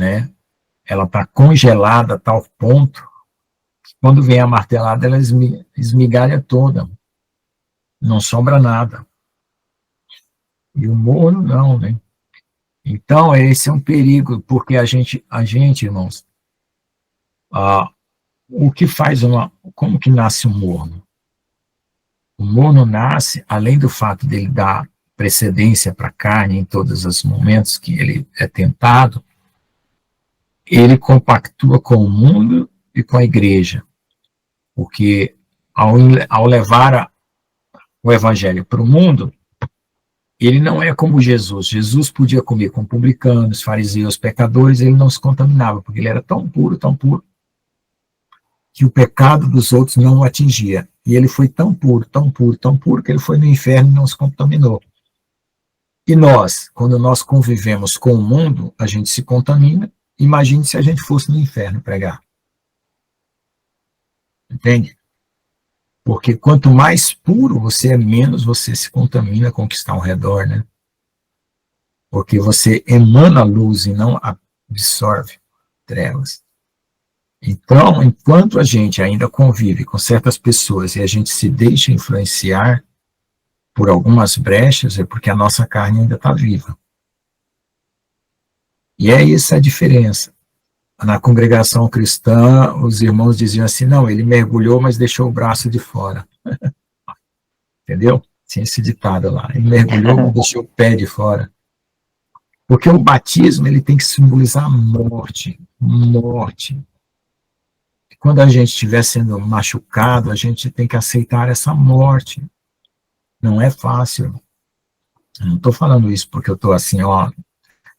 né? Ela está congelada a tal ponto que quando vem a martelada, ela esmigalha toda. Não sobra nada. E o morno não, né? Então, esse é um perigo, porque a gente irmãos, o que faz como que nasce um morno? O morno nasce, além do fato dele dar precedência para a carne em todos os momentos que ele é tentado, ele compactua com o mundo e com a igreja, porque ao levar o evangelho para o mundo, ele não é como Jesus. Jesus podia comer com publicanos, fariseus, pecadores, ele não se contaminava, porque ele era tão puro, que o pecado dos outros não o atingia. E ele foi tão puro, tão puro, tão puro, que ele foi no inferno e não se contaminou. E nós, quando nós convivemos com o mundo, a gente se contamina. Imagine se a gente fosse no inferno pregar. Entende? Porque quanto mais puro você é, menos você se contamina com o que está ao redor, né? Porque você emana luz e não absorve trevas. Então, enquanto a gente ainda convive com certas pessoas e a gente se deixa influenciar por algumas brechas, é porque a nossa carne ainda está viva. E é essa a diferença. Na congregação cristã, os irmãos diziam assim, não, ele mergulhou, mas deixou o braço de fora. Entendeu? Tinha esse ditado lá. Ele mergulhou, mas deixou o pé de fora. Porque o batismo, ele tem que simbolizar a morte. Morte. E quando a gente estiver sendo machucado, a gente tem que aceitar essa morte. Não é fácil. Eu não estou falando isso porque eu estou assim, ó,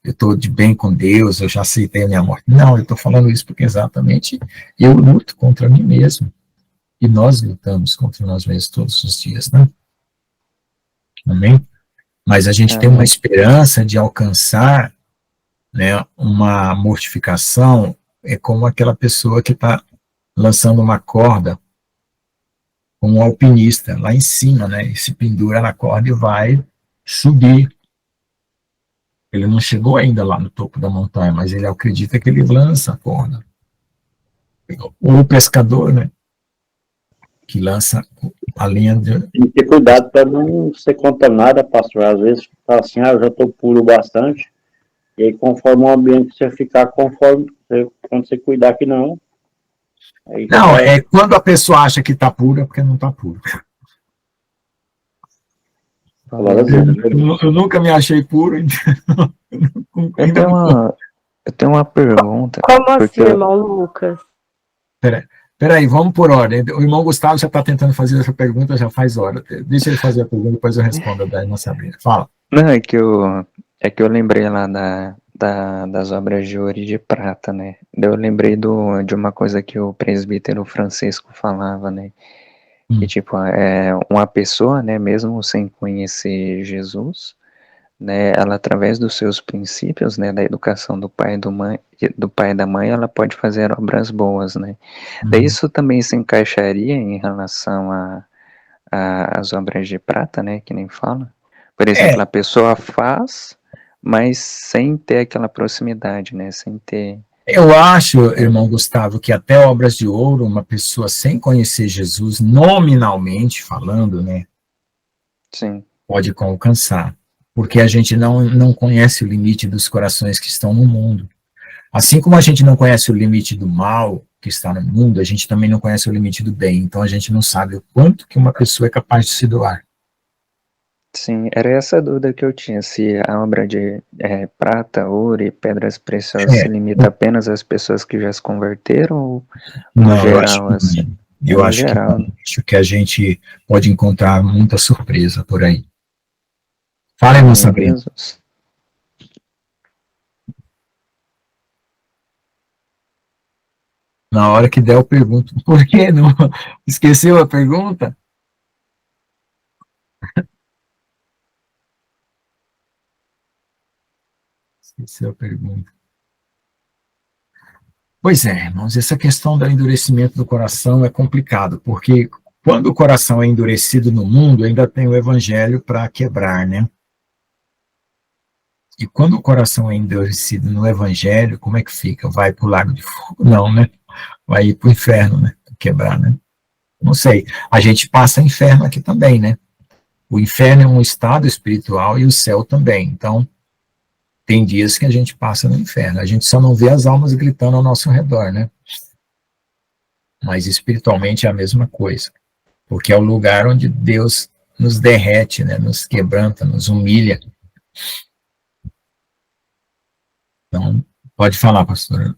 eu estou de bem com Deus, eu já aceitei a minha morte. Não, eu estou falando isso porque exatamente eu luto contra mim mesmo. E nós lutamos contra nós mesmos todos os dias, né? Amém? Mas a gente tem uma esperança de alcançar, né, uma mortificação, é como aquela pessoa que está lançando uma corda com um alpinista lá em cima, né, e se pendura na corda e vai subir. Ele não chegou ainda lá no topo da montanha, mas ele acredita que ele lança a corda. Ou o pescador, né, que lança a linha de... Tem que ter cuidado para não ser contaminado, pastor. Às vezes fala assim, eu já estou puro bastante, e aí conforme o ambiente você ficar, quando você cuidar que não. Aí não, é quando a pessoa acha que está pura, porque não está puro. Eu nunca me achei puro, então eu tenho uma pergunta. Como assim, irmão Lucas? Peraí, vamos por ordem. O irmão Gustavo já está tentando fazer essa pergunta, já faz hora. Deixa ele fazer a pergunta, depois eu respondo da irmã Sabrina. Fala. Não, é que eu lembrei lá das obras de ouro e de prata, né? Eu lembrei de uma coisa que o presbítero Francisco falava, né? Que, tipo, uma pessoa, né, mesmo sem conhecer Jesus, né, ela, através dos seus princípios, né, da educação do pai e da mãe, ela pode fazer obras boas, né? Daí isso também se encaixaria em relação às obras de prata, né, que nem fala? Por exemplo, a pessoa faz, mas sem ter aquela proximidade, né, sem ter... Eu acho, irmão Gustavo, que até obras de ouro, uma pessoa sem conhecer Jesus, nominalmente falando, né, sim, pode alcançar, porque a gente não conhece o limite dos corações que estão no mundo. Assim como a gente não conhece o limite do mal que está no mundo, a gente também não conhece o limite do bem, então a gente não sabe o quanto que uma pessoa é capaz de se doar. Sim, era essa a dúvida que eu tinha, se a obra de prata, ouro e pedras preciosas se limita apenas às pessoas que já se converteram, ou no geral, assim? Eu acho que a gente pode encontrar muita surpresa por aí. Fala, irmã Sabrina. Na hora que der eu pergunto, por que não? Esqueceu a pergunta? Esqueceu a pergunta. Pois é, irmãos, essa questão do endurecimento do coração é complicado, porque quando o coração é endurecido no mundo, ainda tem o evangelho para quebrar, né? E quando o coração é endurecido no evangelho, como é que fica? Vai para o lago de fogo? Não, né? Vai ir para o inferno, né? Quebrar, né? Não sei. A gente passa inferno aqui também, né? O inferno é um estado espiritual e o céu também. Então, tem dias que a gente passa no inferno. A gente só não vê as almas gritando ao nosso redor, né? Mas espiritualmente é a mesma coisa. Porque é o lugar onde Deus nos derrete, né? Nos quebranta, nos humilha. Então, pode falar, pastor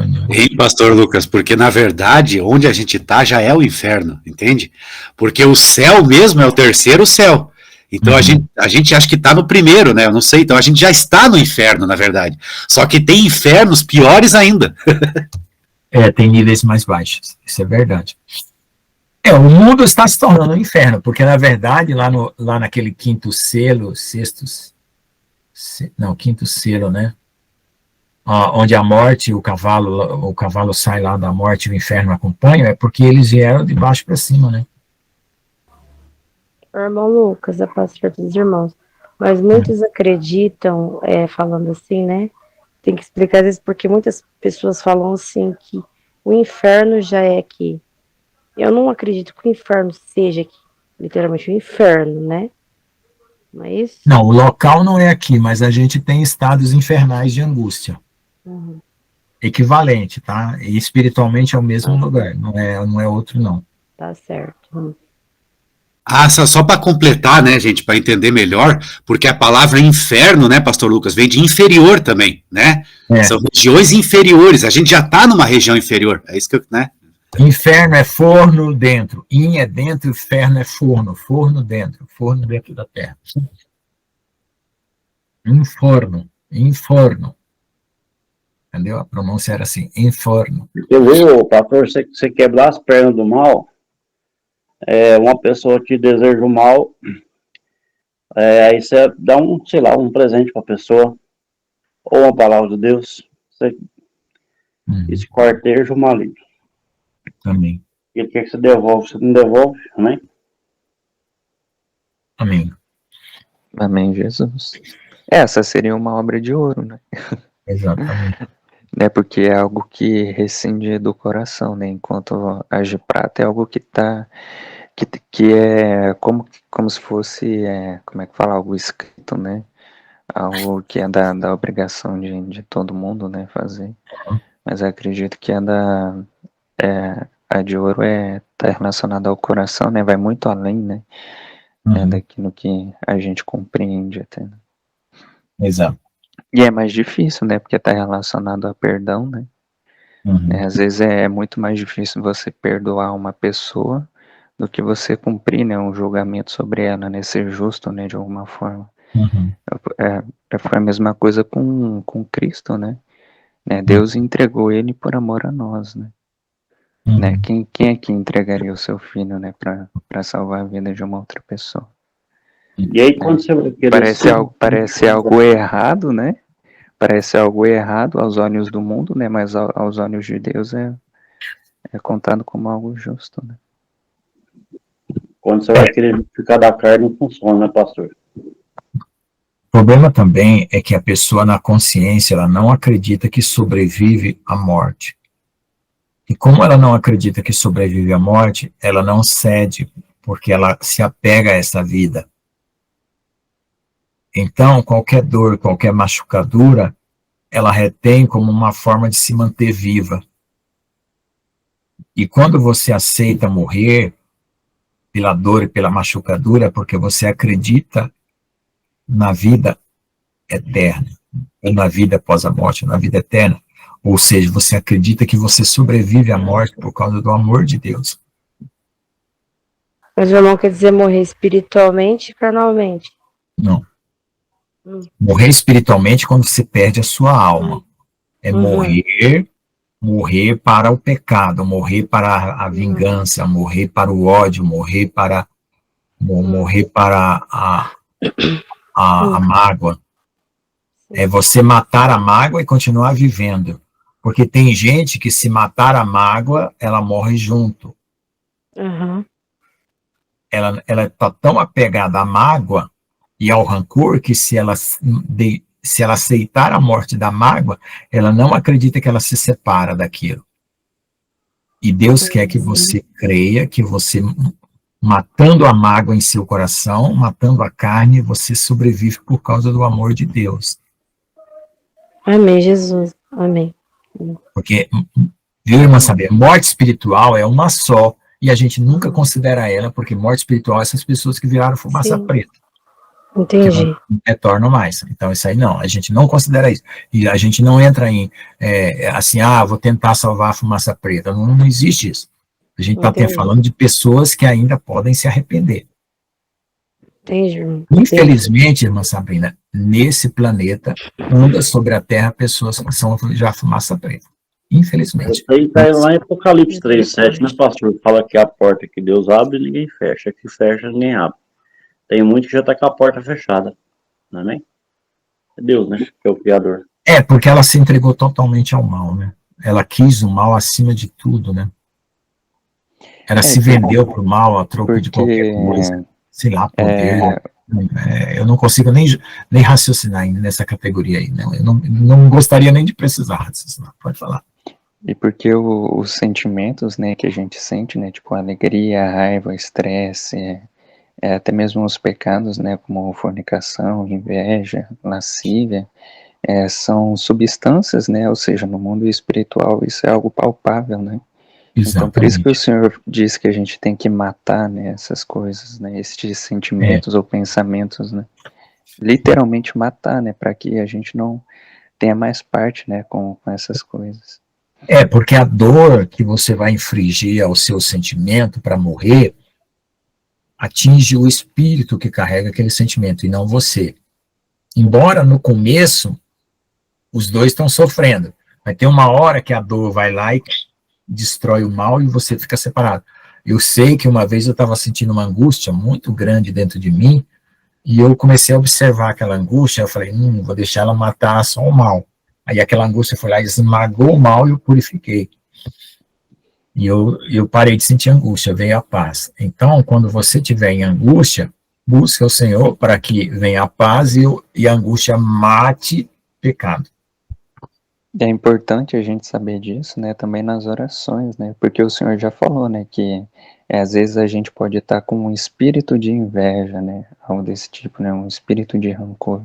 Nil. Sim, pastor Lucas, porque na verdade, onde a gente está já é o inferno, entende? Porque o céu mesmo é o terceiro céu. Então a gente acha que está no primeiro, né? Eu não sei, então a gente já está no inferno, na verdade. Só que tem infernos piores ainda. Tem níveis mais baixos, isso é verdade. O mundo está se tornando um inferno, porque na verdade, lá naquele quinto selo, quinto selo, né? Onde a morte, o cavalo sai lá da morte e o inferno acompanha, é porque eles vieram de baixo para cima, né? Irmão Lucas, a pastor dos irmãos. Mas muitos acreditam, falando assim, né? Tem que explicar às vezes, porque muitas pessoas falam assim, que o inferno já é aqui. Eu não acredito que o inferno seja aqui, literalmente o inferno, né? Mas... Não, o local não é aqui, mas a gente tem estados infernais de angústia. Equivalente, tá? E espiritualmente é o mesmo lugar, não é outro, não. Tá certo. Só para completar, né, gente, para entender melhor, porque a palavra inferno, né, pastor Lucas, vem de inferior também, né? São regiões inferiores, a gente já está numa região inferior, é isso que eu, né? Inferno é forno dentro, in é dentro, inferno é forno dentro da terra. Inforno. Entendeu? A pronúncia era assim, inferno. Eu vi, pastor, você quebrar as pernas do mal, uma pessoa te deseja o mal, aí você dá um presente para a pessoa, ou uma palavra de Deus, esse quarteja o maligno. Amém. E ele quer que você devolve, você não devolve, amém? Amém. Amém, Jesus. Essa seria uma obra de ouro, né? Exatamente. Né, porque é algo que rescinde do coração, né? Enquanto as de prata é algo que tá... Que é como se fosse, como é que fala, algo escrito, né? Algo que é da obrigação de todo mundo, né, fazer. Mas eu acredito que a de ouro tá relacionada ao coração, né? Vai muito além, né? Daquilo que a gente compreende até. Né? Exato. E é mais difícil, né? Porque tá relacionado a perdão, né? Às vezes é muito mais difícil você perdoar uma pessoa do que você cumprir, né, um julgamento sobre ela, né, ser justo, né, de alguma forma. Foi a mesma coisa com Cristo, né? Deus entregou ele por amor a nós, né? Quem é que entregaria o seu filho, né, para salvar a vida de uma outra pessoa? E aí quando você vai querer... Parece algo errado, né? Parece algo errado aos olhos do mundo, né? Mas aos olhos de Deus é contado como algo justo, né? Quando você vai querer ficar da carne, não funciona, né, pastor? O problema também é que a pessoa na consciência, ela não acredita que sobrevive à morte. E como ela não acredita que sobrevive à morte, ela não cede, porque ela se apega a essa vida. Então, qualquer dor, qualquer machucadura, ela retém como uma forma de se manter viva. E quando você aceita morrer pela dor e pela machucadura, é porque você acredita na vida eterna, ou na vida após a morte, na vida eterna. Ou seja, você acredita que você sobrevive à morte por causa do amor de Deus. Mas o irmão quer dizer morrer espiritualmente e carnalmente? Não. Morrer espiritualmente quando você perde a sua alma. É morrer para o pecado, morrer para a vingança, morrer para o ódio, morrer para a mágoa. É você matar a mágoa e continuar vivendo. Porque tem gente que se matar a mágoa, ela morre junto. Ela está tão apegada à mágoa e ao rancor que se ela se ela aceitar a morte da mágoa, ela não acredita que ela se separa daquilo. E Deus quer que você creia que você, matando a mágoa em seu coração, matando a carne, você sobrevive por causa do amor de Deus. Amém, Jesus. Amém. Porque, viu, irmã Saber, morte espiritual é uma só, e a gente nunca considera ela, porque morte espiritual é essas pessoas que viraram fumaça Sim. preta. Entendi. Não retornam mais. Então, isso aí não, a gente não considera isso. E a gente não entra em, assim, vou tentar salvar a fumaça preta. Não, não existe isso. A gente está falando de pessoas que ainda podem se arrepender. Entendi, irmão. Infelizmente, irmã Sabrina, nesse planeta, anda sobre a Terra pessoas que são já fumaça preta. Infelizmente. Isso aí está lá em Apocalipse 3:7, né, pastor? Fala que a porta que Deus abre, ninguém fecha. Que fecha, ninguém abre. Tem muito que já está com a porta fechada. Não é nem? É Deus, né? Que é o Criador. Porque ela se entregou totalmente ao mal, né? Ela quis o mal acima de tudo, né? Ela se vendeu para o mal a troco de qualquer coisa. Sei lá, poder. Eu não consigo nem raciocinar nessa categoria aí, né? Eu não gostaria nem de precisar raciocinar. Pode falar. E porque os sentimentos, né, que a gente sente, né, tipo a alegria, a raiva, o estresse, até mesmo os pecados, né, como fornicação, inveja, lascívia, são substâncias, né, ou seja, no mundo espiritual isso é algo palpável, né. Exatamente. Então por isso que o Senhor diz que a gente tem que matar, né, essas coisas, né, esses sentimentos ou pensamentos, né, literalmente matar, né, para que a gente não tenha mais parte, né, com essas coisas. Porque a dor que você vai infligir ao seu sentimento para morrer atinge o espírito que carrega aquele sentimento e não você. Embora no começo os dois estão sofrendo, vai ter uma hora que a dor vai lá e destrói o mal e você fica separado. Eu sei que uma vez eu estava sentindo uma angústia muito grande dentro de mim e eu comecei a observar aquela angústia, eu falei, vou deixar ela matar só o mal. Aí aquela angústia foi lá e esmagou o mal e eu purifiquei. E eu parei de sentir angústia, veio a paz. Então, quando você estiver em angústia, busque o Senhor para que venha a paz e a angústia mate pecado. É importante a gente saber disso, né, também nas orações, né, porque o Senhor já falou, né, que às vezes a gente pode estar com um espírito de inveja, né, algo desse tipo, né, um espírito de rancor.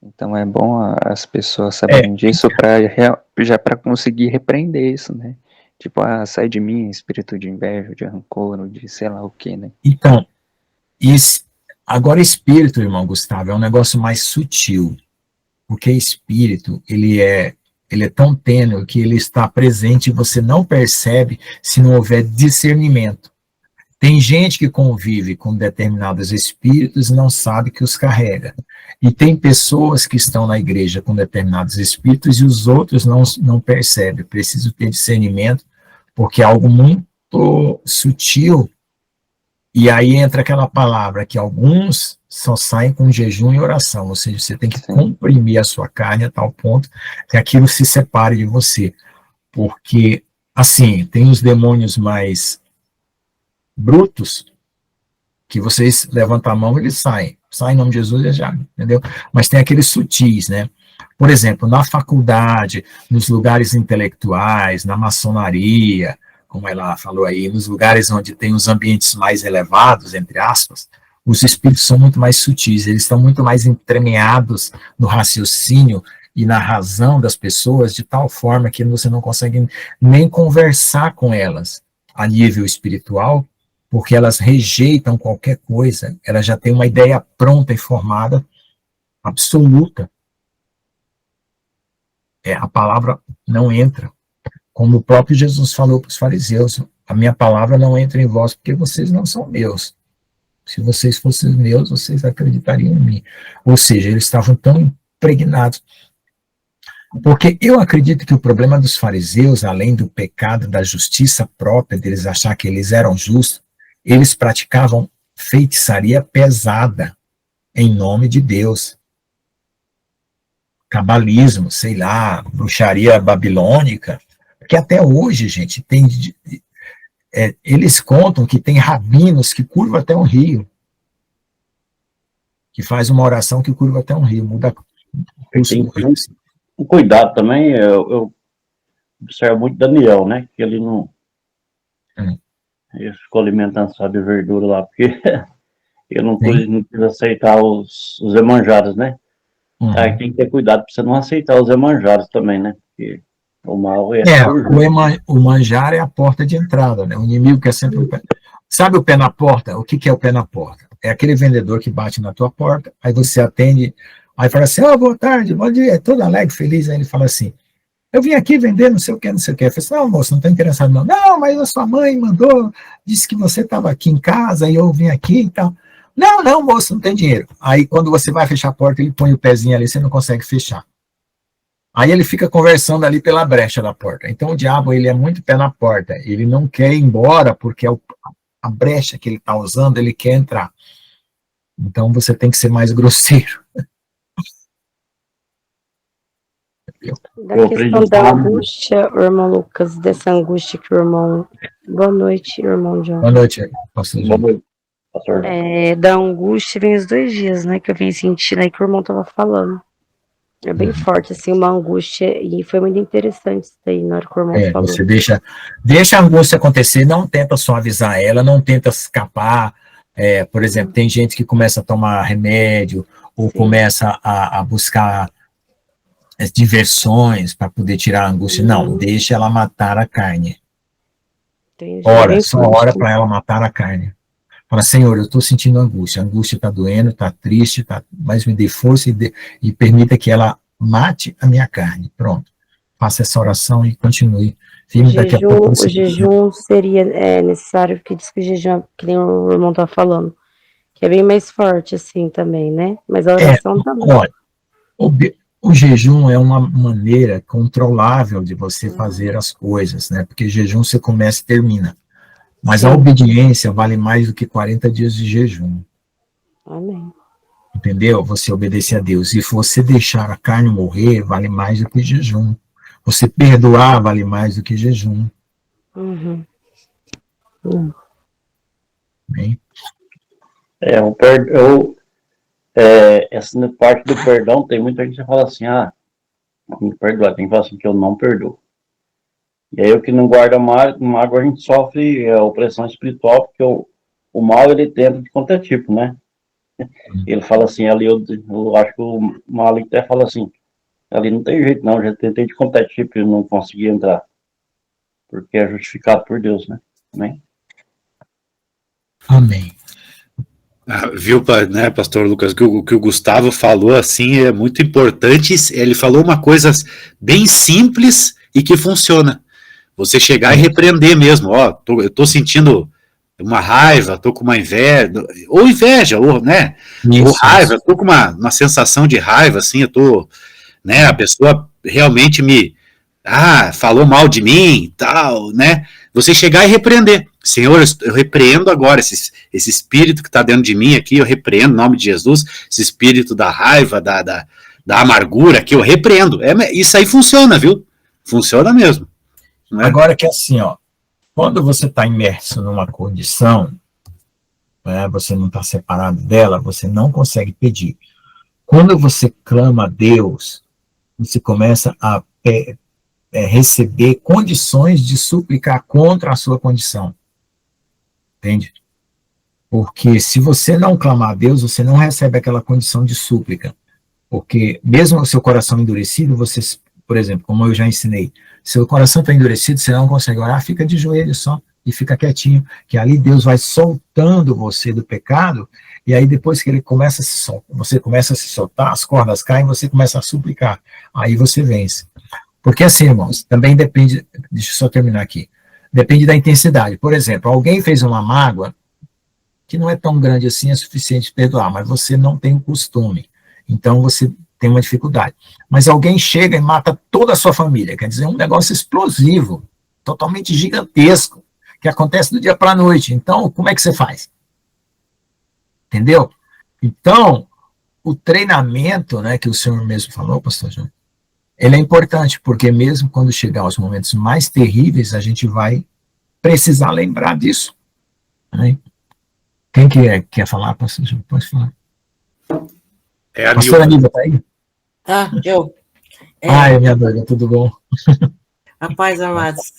Então é bom as pessoas saberem disso já para conseguir repreender isso, né, tipo, sai de mim espírito de inveja, de rancor, ou de sei lá o que, né. Então, agora espírito, irmão Gustavo, é um negócio mais sutil, porque espírito, ele é tão tênue que ele está presente e você não percebe se não houver discernimento. Tem gente que convive com determinados espíritos e não sabe que os carrega. E tem pessoas que estão na igreja com determinados espíritos e os outros não percebem. Preciso ter discernimento, porque é algo muito sutil. E aí entra aquela palavra que alguns só saem com jejum e oração, ou seja, você tem que comprimir a sua carne a tal ponto que aquilo se separe de você. Porque, assim, tem os demônios mais brutos, que vocês levantam a mão e eles saem em nome de Jesus, já, entendeu? Mas tem aqueles sutis, né? Por exemplo, na faculdade, nos lugares intelectuais, na maçonaria, como ela falou aí, nos lugares onde tem os ambientes mais elevados, entre aspas, os espíritos são muito mais sutis, eles estão muito mais entremeados no raciocínio e na razão das pessoas, de tal forma que você não consegue nem conversar com elas a nível espiritual, porque elas rejeitam qualquer coisa, elas já têm uma ideia pronta e formada, absoluta. A palavra não entra. Como o próprio Jesus falou para os fariseus, a minha palavra não entra em vós, porque vocês não são meus. Se vocês fossem meus, vocês acreditariam em mim. Ou seja, eles estavam tão impregnados. Porque eu acredito que o problema dos fariseus, além do pecado, da justiça própria, deles achar que eles eram justos, eles praticavam feitiçaria pesada, em nome de Deus. Cabalismo, sei lá, bruxaria babilônica, porque até hoje, gente, eles contam que tem rabinos que curvam até um rio, que faz uma oração que curva até um rio, muda Tem um cuidado também, eu observo muito Daniel, né? Que ele não... Ele ficou alimentando, sabe, verdura lá, porque ele não quis aceitar os emanjados, né? Aí tem que ter cuidado para você não aceitar os emanjados também, né? Porque o mal é... o manjar é a porta de entrada, né? O inimigo quer sempre o pé. Sabe o pé na porta? O que é o pé na porta? É aquele vendedor que bate na tua porta, aí você atende, aí fala assim, boa tarde, bom dia, todo alegre, feliz, aí ele fala assim, eu vim aqui vender não sei o que, não sei o que. Eu falei assim, não, moço, não estou interessado não. Não, mas a sua mãe mandou, disse que você estava aqui em casa, e eu vim aqui e tal. Não, moço, não tem dinheiro. Aí quando você vai fechar a porta, ele põe o pezinho ali, você não consegue fechar. Aí ele fica conversando ali pela brecha da porta. Então o diabo, ele é muito pé na porta, ele não quer ir embora, porque a brecha que ele está usando, ele quer entrar. Então você tem que ser mais grosseiro. Da questão da angústia, o irmão Lucas, dessa angústia que o irmão... Boa noite, irmão John. Boa noite, pastor John. Da angústia vem os 2 dias, né, que eu vim sentindo aí que o irmão estava falando. É bem forte, assim, uma angústia, e foi muito interessante isso aí, na hora que o irmão falou. Você deixa a angústia acontecer, não tenta suavizar ela, não tenta escapar. Por exemplo, tem gente que começa a tomar remédio, ou começa a buscar diversões para poder tirar a angústia. Não, deixa ela matar a carne. Só ora para ela matar a carne. Fala, Senhor, eu estou sentindo angústia, a angústia está doendo, está triste, mas me dê força e permita que ela mate a minha carne. Pronto. Faça essa oração e continue. Daqui a pouco o jejum seria necessário, porque diz que o jejum, que nem o irmão está falando, que é bem mais forte assim também, né? Mas a oração também. Olha, o jejum é uma maneira controlável de você fazer as coisas, né? Porque jejum você começa e termina. Mas a obediência vale mais do que 40 dias de jejum. Amém. Entendeu? Você obedecer a Deus. E se você deixar a carne morrer, vale mais do que jejum. Você perdoar vale mais do que jejum. Bem? Essa parte do perdão, tem muita gente que fala assim, me perdoar, tem que falar assim, que eu não perdoo. E aí o que não guarda mágoa, a gente sofre opressão espiritual, porque o mal, ele tenta de quanto é tipo, né? Ele fala assim, ali eu acho que o mal até fala assim, ali não tem jeito não, já tentei de quanto é tipo e não consegui entrar. Porque é justificado por Deus, né? Amém? Amém. Viu, né, pastor Lucas, que o Gustavo falou assim, é muito importante. Ele falou uma coisa bem simples e que funciona. Você chegar e repreender mesmo, eu tô sentindo uma raiva, tô com uma inveja, né, ou raiva, tô com uma sensação de raiva, assim, eu tô, né, a pessoa realmente falou mal de mim, tal, né, você chegar e repreender. Senhor, eu repreendo agora esse espírito que está dentro de mim aqui, eu repreendo, em nome de Jesus, esse espírito da raiva, da amargura aqui, eu repreendo. Isso aí funciona, viu? Funciona mesmo. Né? Agora que assim, quando você está imerso numa condição, né, você não está separado dela, você não consegue pedir. Quando você clama a Deus, você começa a receber condições de suplicar contra a sua condição. Entende? Porque se você não clamar a Deus, você não recebe aquela condição de súplica. Porque mesmo o seu coração endurecido, você, por exemplo, como eu já ensinei, seu coração está endurecido, você não consegue orar, fica de joelho só e fica quietinho, que ali Deus vai soltando você do pecado, e aí depois que ele começa a se soltar, você começa a se soltar, as cordas caem, você começa a suplicar, aí você vence. Porque assim, irmãos, também depende, deixa eu só terminar aqui, depende da intensidade. Por exemplo, alguém fez uma mágoa que não é tão grande assim, é suficiente de perdoar, mas você não tem o costume, então você tem uma dificuldade. Mas alguém chega e mata toda a sua família, quer dizer, um negócio explosivo, totalmente gigantesco, que acontece do dia para a noite. Então, como é que você faz? Entendeu? Então, o treinamento, né, que o senhor mesmo falou, pastor João, ele é importante, porque mesmo quando chegar aos momentos mais terríveis, a gente vai precisar lembrar disso. Né? Quem quer falar, pastor João? Pode falar. É a pastor Aníbal, está aí? Eu. Ai, minha noiva, tudo bom? A paz, amados.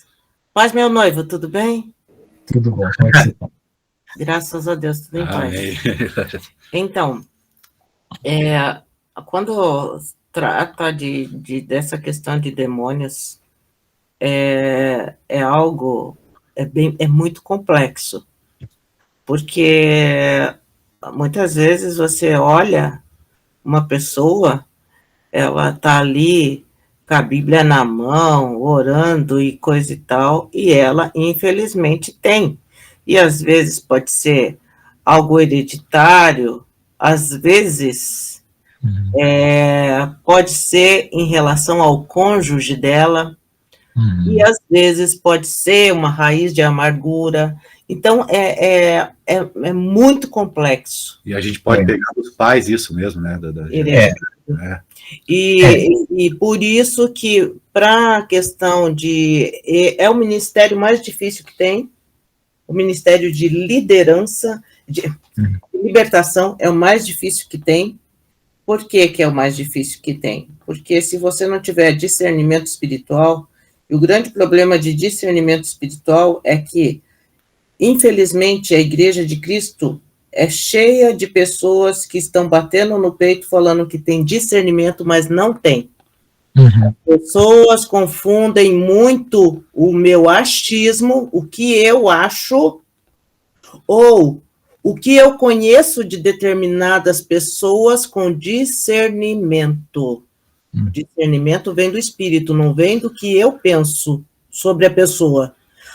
Paz, meu noivo, tudo bem? Tudo bom, como é que você está? Graças a Deus, tudo em paz. Amém. Então, quando trata dessa questão de demônios, é algo, é muito complexo, porque muitas vezes você olha uma pessoa, ela está ali com a Bíblia na mão, orando e coisa e tal, e ela, infelizmente, tem. E às vezes pode ser algo hereditário, às vezes pode ser em relação ao cônjuge dela, e às vezes pode ser uma raiz de amargura. Então, é muito complexo. E a gente pode pegar dos pais isso mesmo, né? E por isso que, para a questão de... É o ministério mais difícil que tem, o ministério de liderança, de libertação é o mais difícil que tem. Por que é o mais difícil que tem? Porque se você não tiver discernimento espiritual, e o grande problema de discernimento espiritual é que, infelizmente, a Igreja de Cristo é cheia de pessoas que estão batendo no peito falando que tem discernimento, mas não tem. Pessoas confundem muito o meu achismo, o que eu acho, ou o que eu conheço de determinadas pessoas com discernimento. Discernimento vem do espírito, não vem do que eu penso sobre a pessoa.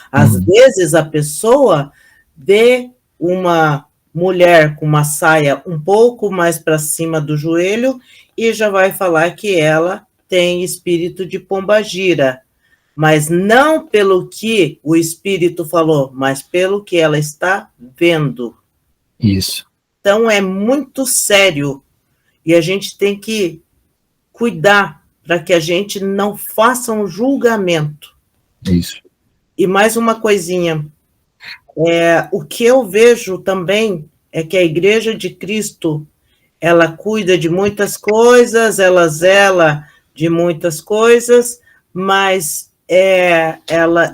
Às vezes a pessoa vê uma mulher com uma saia um pouco mais para cima do joelho e já vai falar que ela tem espírito de pombagira, mas não pelo que o espírito falou, mas pelo que ela está vendo. Isso. Então é muito sério e a gente tem que cuidar para que a gente não faça um julgamento. Isso. E mais uma coisinha, o que eu vejo também é que a Igreja de Cristo, ela cuida de muitas coisas, ela zela de muitas coisas, mas ela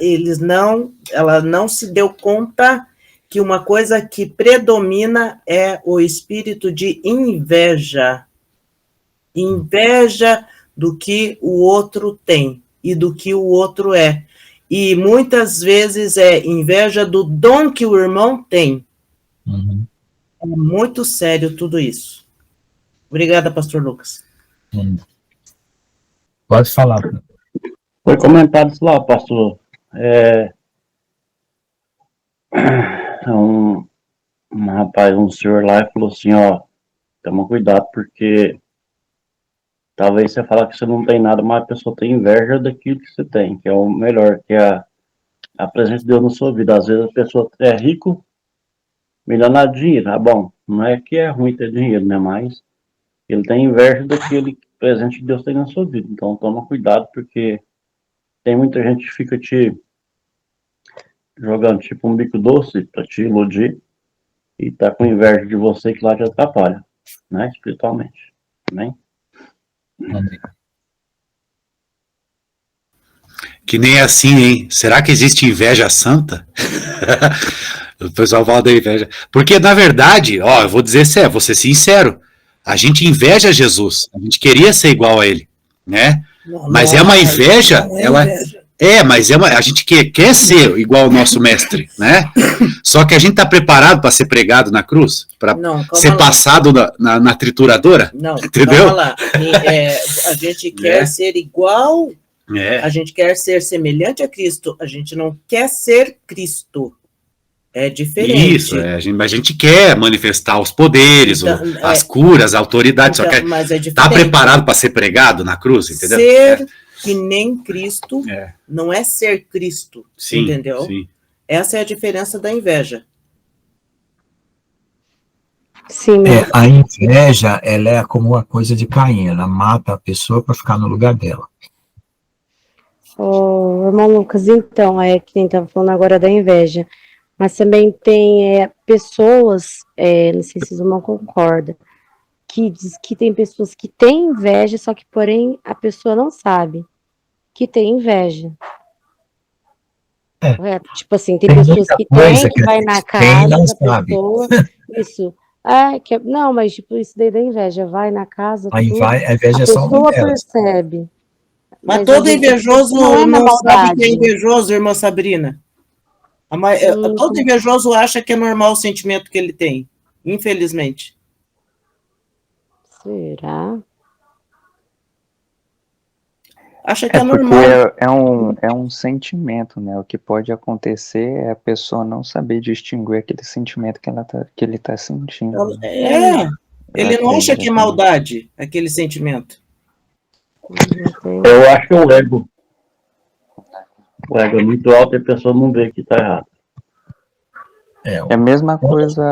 não se deu conta que uma coisa que predomina é o espírito de inveja. Inveja do que o outro tem e do que o outro é. E muitas vezes é inveja do dom que o irmão tem. É muito sério tudo isso. Obrigada, pastor Lucas. Pode falar. Foi comentado isso lá, pastor. Um rapaz, um senhor lá, falou assim, ó, toma cuidado, porque talvez você fale que você não tem nada, mas a pessoa tem inveja daquilo que você tem, que é o melhor, que é a presença de Deus na sua vida. Às vezes a pessoa é rico, milionário de dinheiro. Bom, não é que é ruim ter dinheiro, né? Mas ele tem inveja daquele presente que Deus tem na sua vida. Então toma cuidado, porque tem muita gente que fica te jogando tipo um bico doce para te iludir e tá com inveja de você, que lá te atrapalha, né? Espiritualmente. Amém? Que nem assim, hein? Será que existe inveja santa? O pessoal fala da inveja. Porque, na verdade, eu vou dizer sério, vou ser sincero, a gente inveja Jesus, a gente queria ser igual a ele, né? Mas é uma inveja, mas a gente quer ser igual ao nosso mestre, né? Só que a gente está preparado para ser pregado na cruz? Para ser passado na trituradora? Não, entendeu? Calma lá. A gente quer ser igual, a gente quer ser semelhante a Cristo, a gente não quer ser Cristo. É diferente. Isso, a gente quer manifestar os poderes, então, as curas, a autoridade, então, só que está preparado para ser pregado na cruz, entendeu? Ser que nem Cristo não é ser Cristo, sim, entendeu? Sim. Essa é a diferença da inveja. Sim. A inveja, ela é como uma coisa de Caim, ela mata a pessoa para ficar no lugar dela. Irmão Lucas, então, que nem estava falando agora da inveja, mas também tem pessoas, não sei se o irmão concorda, que diz que tem pessoas que têm inveja, só que, porém, a pessoa não sabe que tem inveja. Correto? Tipo assim, tem pessoas que têm, que vai na casa da pessoa, isso. Não, mas tipo, isso daí da inveja, vai na casa, a inveja é só uma delas. Percebe. Mas todo invejoso não sabe que é invejoso, irmã Sabrina. Todo invejoso acha que é normal o sentimento que ele tem, infelizmente. Será? Acha que é porque normal. É um sentimento, né? O que pode acontecer é a pessoa não saber distinguir aquele sentimento que ele está sentindo. Ele não acha que é maldade, aquele sentimento. Eu acho que o ego. O ego é muito alto e a pessoa não vê que está errado. É a mesma coisa,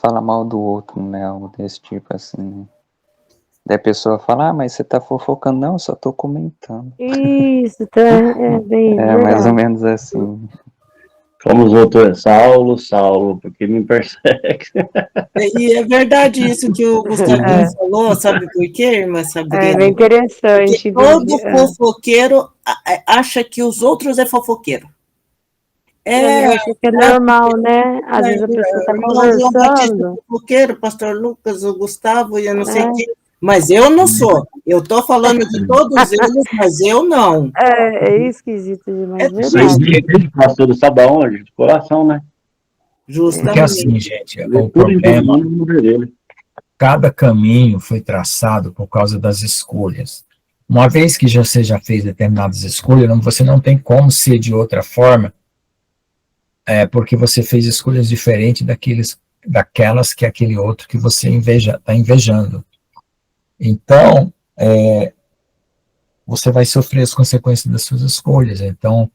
fala mal do outro, né? Algo desse tipo, assim. Daí a pessoa fala, mas você tá fofocando. Não, eu só tô comentando. Isso, tá, bem verdade. Mais ou menos assim. Como os outros, Saulo, porque me persegue. E é verdade isso que o Gustavinho falou, sabe por quê, irmã Sabrina? É bem interessante. Porque todo fofoqueiro acha que os outros é fofoqueiro. Acha que é normal, né? Às vezes a pessoa tá conversando. Fofoqueiro, pastor Lucas, o Gustavo e eu não sei quem. Mas eu não sou. Eu tô falando de todos eles, mas eu não. É esquisito demais, Isso aí, pastor, sabe aonde? Do coração, né? Justamente. Porque assim, gente, o problema, cada caminho foi traçado por causa das escolhas. Uma vez que você já fez determinadas escolhas, você não tem como ser de outra forma, porque você fez escolhas diferentes daquelas que aquele outro que você está invejando. Então, você vai sofrer as consequências das suas escolhas. Então,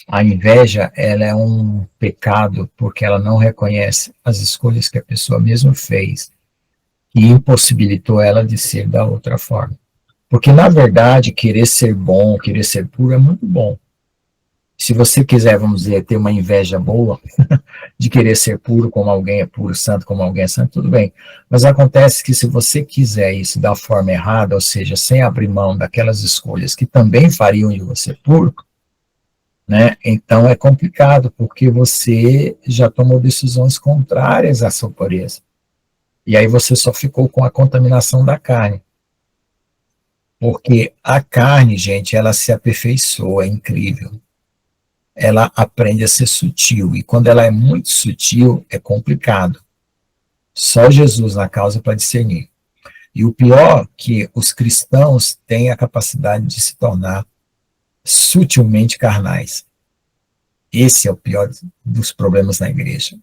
a inveja, ela é um pecado porque ela não reconhece as escolhas que a pessoa mesmo fez e impossibilitou ela de ser da outra forma. Porque, na verdade, querer ser bom, querer ser puro é muito bom. Se você quiser, vamos dizer, ter uma inveja boa de querer ser puro como alguém é puro, santo como alguém é santo, tudo bem. Mas acontece que se você quiser isso da forma errada, ou seja, sem abrir mão daquelas escolhas que também fariam de você puro, né? Então é complicado, porque você já tomou decisões contrárias à sua pureza. E aí você só ficou com a contaminação da carne. Porque a carne, gente, ela se aperfeiçoa, é incrível. Ela aprende a ser sutil, e quando ela é muito sutil, é complicado. Só Jesus na causa para discernir. E o pior, que os cristãos têm a capacidade de se tornar sutilmente carnais. Esse é o pior dos problemas na igreja.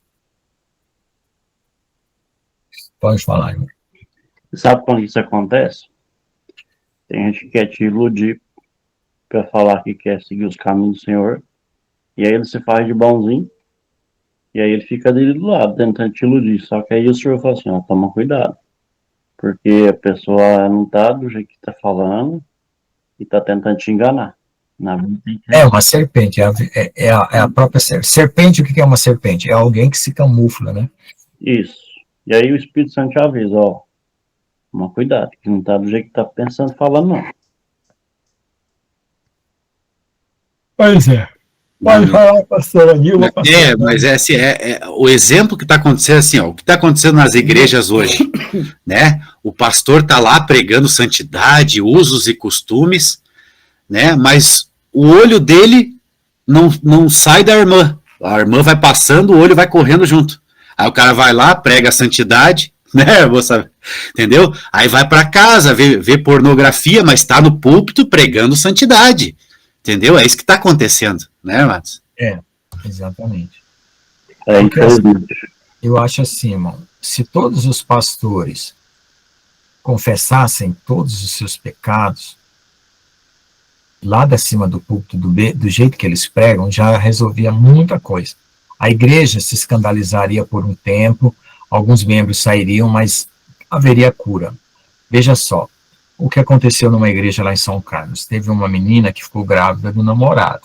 Pode falar, irmão. Sabe quando isso acontece? Tem gente que quer te iludir para falar que quer seguir os caminhos do Senhor, e aí ele se faz de bonzinho, e aí ele fica dele do lado, tentando te iludir. Só que aí o Senhor fala assim, toma cuidado, porque a pessoa não tá do jeito que tá falando e tá tentando te enganar. É uma serpente, é a própria serpente. Serpente, o que é uma serpente? É alguém que se camufla, né? Isso. E aí o Espírito Santo te avisa, toma cuidado, que não tá do jeito que tá pensando, falando, não. Pois é. Pode falar, pastora Nilma. Mas assim, o exemplo que está acontecendo, assim, o que está acontecendo nas igrejas hoje, né? O pastor está lá pregando santidade, usos e costumes, né? Mas o olho dele não sai da irmã. A irmã vai passando, o olho vai correndo junto. Aí o cara vai lá, prega a santidade, né? Entendeu? Aí vai para casa, vê pornografia, mas está no púlpito pregando santidade. Entendeu? É isso que está acontecendo, né, Matos? Exatamente. Infelizmente. Eu acho assim, irmão, se todos os pastores confessassem todos os seus pecados, lá de cima do púlpito, do jeito que eles pregam, já resolvia muita coisa. A igreja se escandalizaria por um tempo, alguns membros sairiam, mas haveria cura. Veja só, o que aconteceu numa igreja lá em São Carlos. Teve uma menina que ficou grávida do namorado.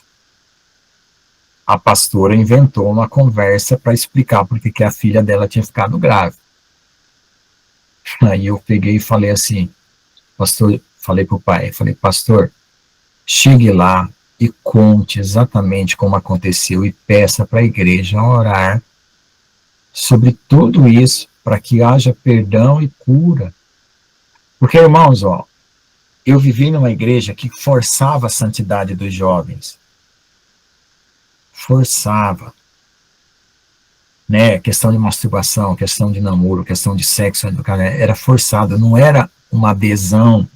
A pastora inventou uma conversa para explicar por que a filha dela tinha ficado grávida. Aí eu peguei e falei assim, pastor, falei para o pai, falei, pastor, chegue lá e conte exatamente como aconteceu e peça para a igreja orar sobre tudo isso, para que haja perdão e cura. Porque, irmãos, ó, eu vivi numa igreja que forçava a santidade dos jovens. Forçava. Né? Questão de masturbação, questão de namoro, questão de sexo, era forçado, não era uma adesão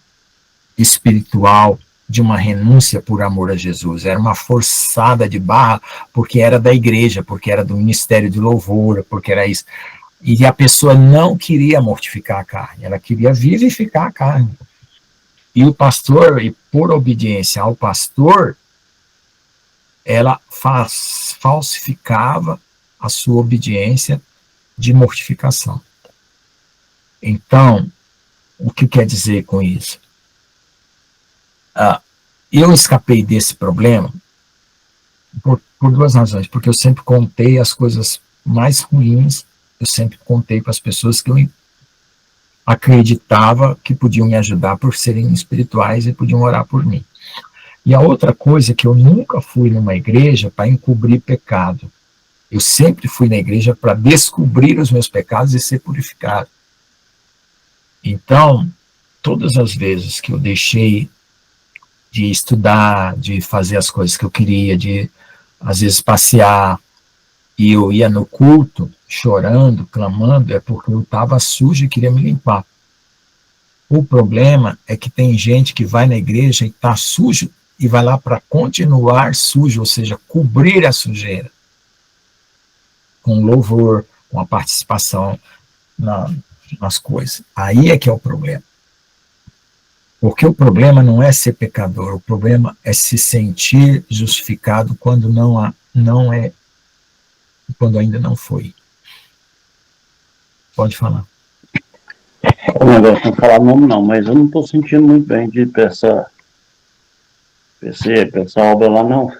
espiritual de uma renúncia por amor a Jesus, era uma forçada de barra, porque era da igreja, porque era do ministério de louvor, porque era isso. E a pessoa não queria mortificar a carne, ela queria vivificar a carne. E o pastor, e por obediência ao pastor, ela falsificava a sua obediência de mortificação. Então, o que quer dizer com isso? Eu escapei desse problema por duas razões, porque eu sempre contei as coisas mais ruins, eu sempre contei para as pessoas que eu acreditava que podiam me ajudar por serem espirituais e podiam orar por mim. E a outra coisa é que eu nunca fui numa igreja para encobrir pecado. Eu sempre fui na igreja para descobrir os meus pecados e ser purificado. Então, todas as vezes que eu deixei de estudar, de fazer as coisas que eu queria, de, às vezes, passear, e eu ia no culto, chorando, clamando, é porque eu estava sujo e queria me limpar. O problema é que tem gente que vai na igreja e está sujo, e vai lá para continuar sujo, ou seja, cobrir a sujeira, com louvor, com a participação nas coisas. Aí é que é o problema. Porque o problema não é ser pecador, o problema é se sentir justificado quando quando ainda não foi. Pode falar. O negócio não falar nome não, mas eu não estou sentindo muito bem de essa obra lá não.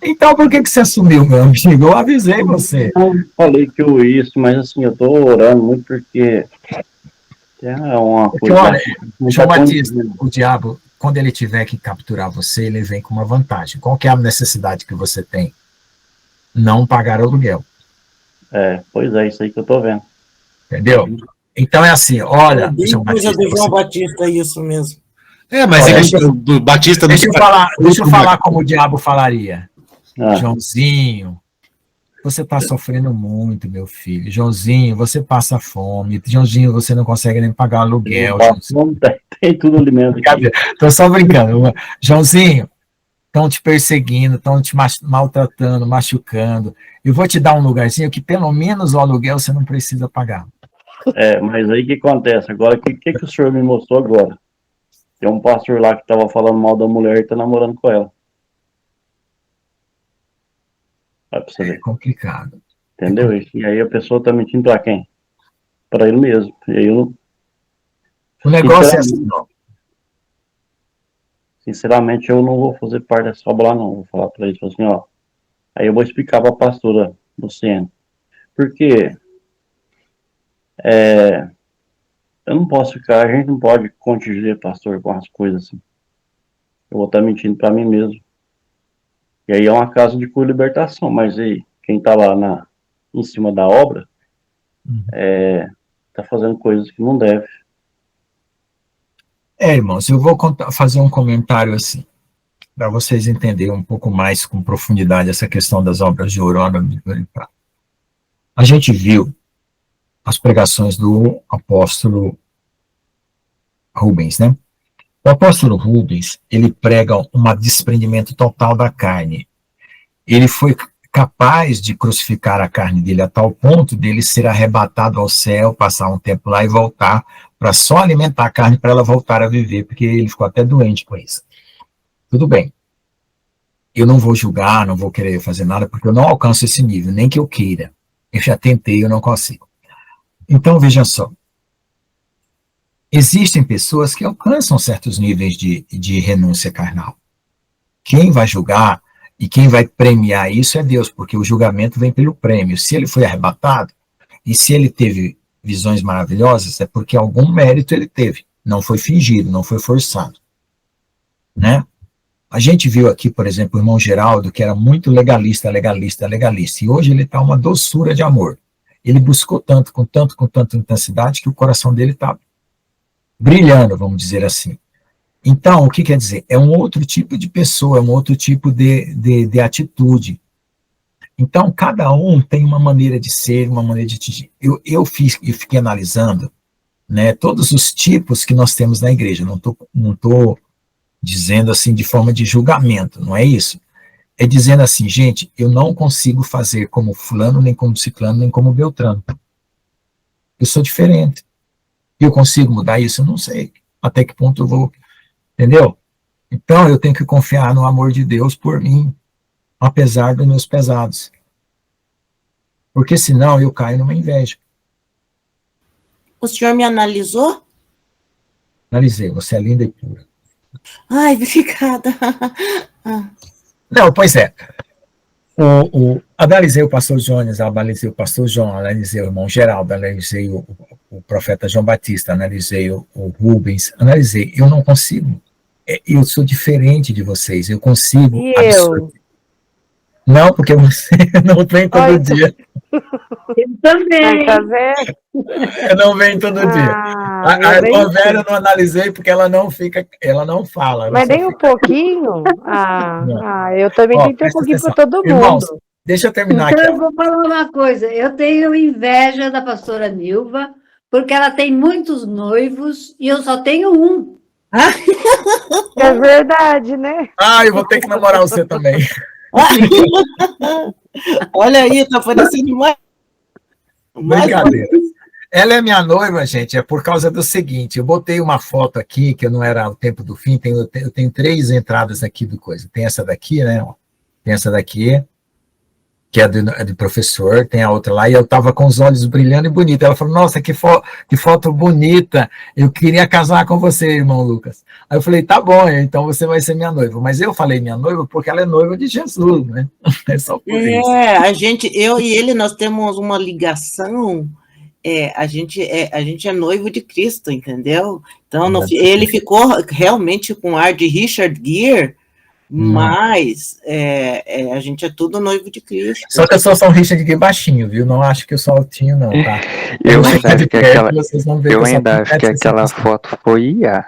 Então por que você assumiu, meu amigo? Eu avisei você. Não falei que eu isso, mas assim, eu estou orando muito porque é uma coisa... Olha, João Batista, o diabo, quando ele tiver que capturar você, ele vem com uma vantagem. Qual que é a necessidade que você tem? Não pagar aluguel. Pois é, isso aí que eu estou vendo. Entendeu? Então é assim, olha... João Batista, isso mesmo. Mas olha, do Batista... Deixa eu falar como o diabo falaria. Joãozinho, você está sofrendo muito, meu filho. Joãozinho, você passa fome. Joãozinho, você não consegue nem pagar aluguel. Tem tudo alimento. Estou só brincando. Joãozinho, estão te perseguindo, estão te maltratando, machucando. Eu vou te dar um lugarzinho que pelo menos o aluguel você não precisa pagar. Mas aí o que acontece? Agora, o que o senhor me mostrou agora? Tem um pastor lá que estava falando mal da mulher e está namorando com ela. É complicado. Entendeu? E aí a pessoa está mentindo para quem? Para ele mesmo. E aí eu... O negócio é assim, ó. Sinceramente, eu não vou fazer parte dessa obra lá, não. Vou falar para ele assim, ó. Aí eu vou explicar para a pastora Luciene. Porque eu não posso ficar, a gente não pode contingir, pastor, com as coisas assim. Eu vou estar mentindo para mim mesmo. E aí é uma casa de cura e libertação, mas aí, quem está lá em cima da obra está fazendo coisas que não deve. Irmãos, eu vou fazer um comentário assim, para vocês entenderem um pouco mais com profundidade essa questão das obras de ouro e prata. A gente viu as pregações do apóstolo Rubens, né? O apóstolo Rubens, ele prega um desprendimento total da carne. Ele foi capaz de crucificar a carne dele a tal ponto dele ser arrebatado ao céu, passar um tempo lá e voltar para só alimentar a carne para ela voltar a viver, porque ele ficou até doente com isso. Tudo bem. Eu não vou julgar, não vou querer fazer nada, porque eu não alcanço esse nível, nem que eu queira. Eu já tentei, eu não consigo. Então, veja só. Existem pessoas que alcançam certos níveis de renúncia carnal. Quem vai julgar e quem vai premiar isso é Deus, porque o julgamento vem pelo prêmio. Se ele foi arrebatado, e se ele teve visões maravilhosas, é porque algum mérito ele teve, não foi fingido, não foi forçado, né? A gente viu aqui, por exemplo, o irmão Geraldo, que era muito legalista, e hoje ele está uma doçura de amor. Ele buscou tanto, com tanta intensidade, que o coração dele está brilhando, vamos dizer assim. Então, o que quer dizer? É um outro tipo de pessoa, é um outro tipo de atitude. Então, cada um tem uma maneira de ser, uma maneira de... Eu fiquei analisando, né, todos os tipos que nós temos na igreja, não tô dizendo assim de forma de julgamento, não é isso? É dizendo assim, gente, eu não consigo fazer como fulano, nem como ciclano, nem como beltrano. Eu sou diferente. Eu consigo mudar isso? Eu não sei. Até que ponto eu vou... Entendeu? Então, eu tenho que confiar no amor de Deus por mim, apesar dos meus pesados. Porque senão eu caio numa inveja. O senhor me analisou? Analisei, você é linda e pura. Ai, obrigada. Não, pois é. Analisei o pastor Jones, analisei o pastor João, analisei o irmão Geraldo, analisei o profeta João Batista, analisei o Rubens, analisei. Eu não consigo. Eu sou diferente de vocês, eu consigo absorver. Não, porque você não vem todo dia. Eu também. Tá vendo? Eu não venho todo dia. A irmã velha eu não analisei porque ela não fala. Mas nem um pouquinho? Eu também tenho que ter um pouquinho para todo mundo. Irmãos, deixa eu terminar então, aqui. Eu vou falar uma coisa. Eu tenho inveja da pastora Nilva, porque ela tem muitos noivos e eu só tenho um. É verdade, né? Eu vou ter que namorar você também. Olha aí, tá parecendo mais. Brincadeira. Ela é minha noiva, gente, é por causa do seguinte, eu botei uma foto aqui, que eu não era o tempo do fim, eu tenho 3 entradas aqui do coisa. Tem essa daqui, né? Tem essa daqui, que é do professor, tem a outra lá, e eu estava com os olhos brilhando e bonita. Ela falou, nossa, que foto bonita, eu queria casar com você, irmão Lucas. Aí eu falei, tá bom, então você vai ser minha noiva. Mas eu falei minha noiva porque ela é noiva de Jesus, né? É só por isso. Eu e ele, nós temos uma ligação, a gente é noivo de Cristo, entendeu? Então, ele ficou realmente com ar de Richard Gere, mas a gente é tudo noivo de Cristo. Só que eu sou São Richard de baixinho, viu? Não acho que eu sou altinho, não, tá? Eu ainda acho que aquela foto foi IA.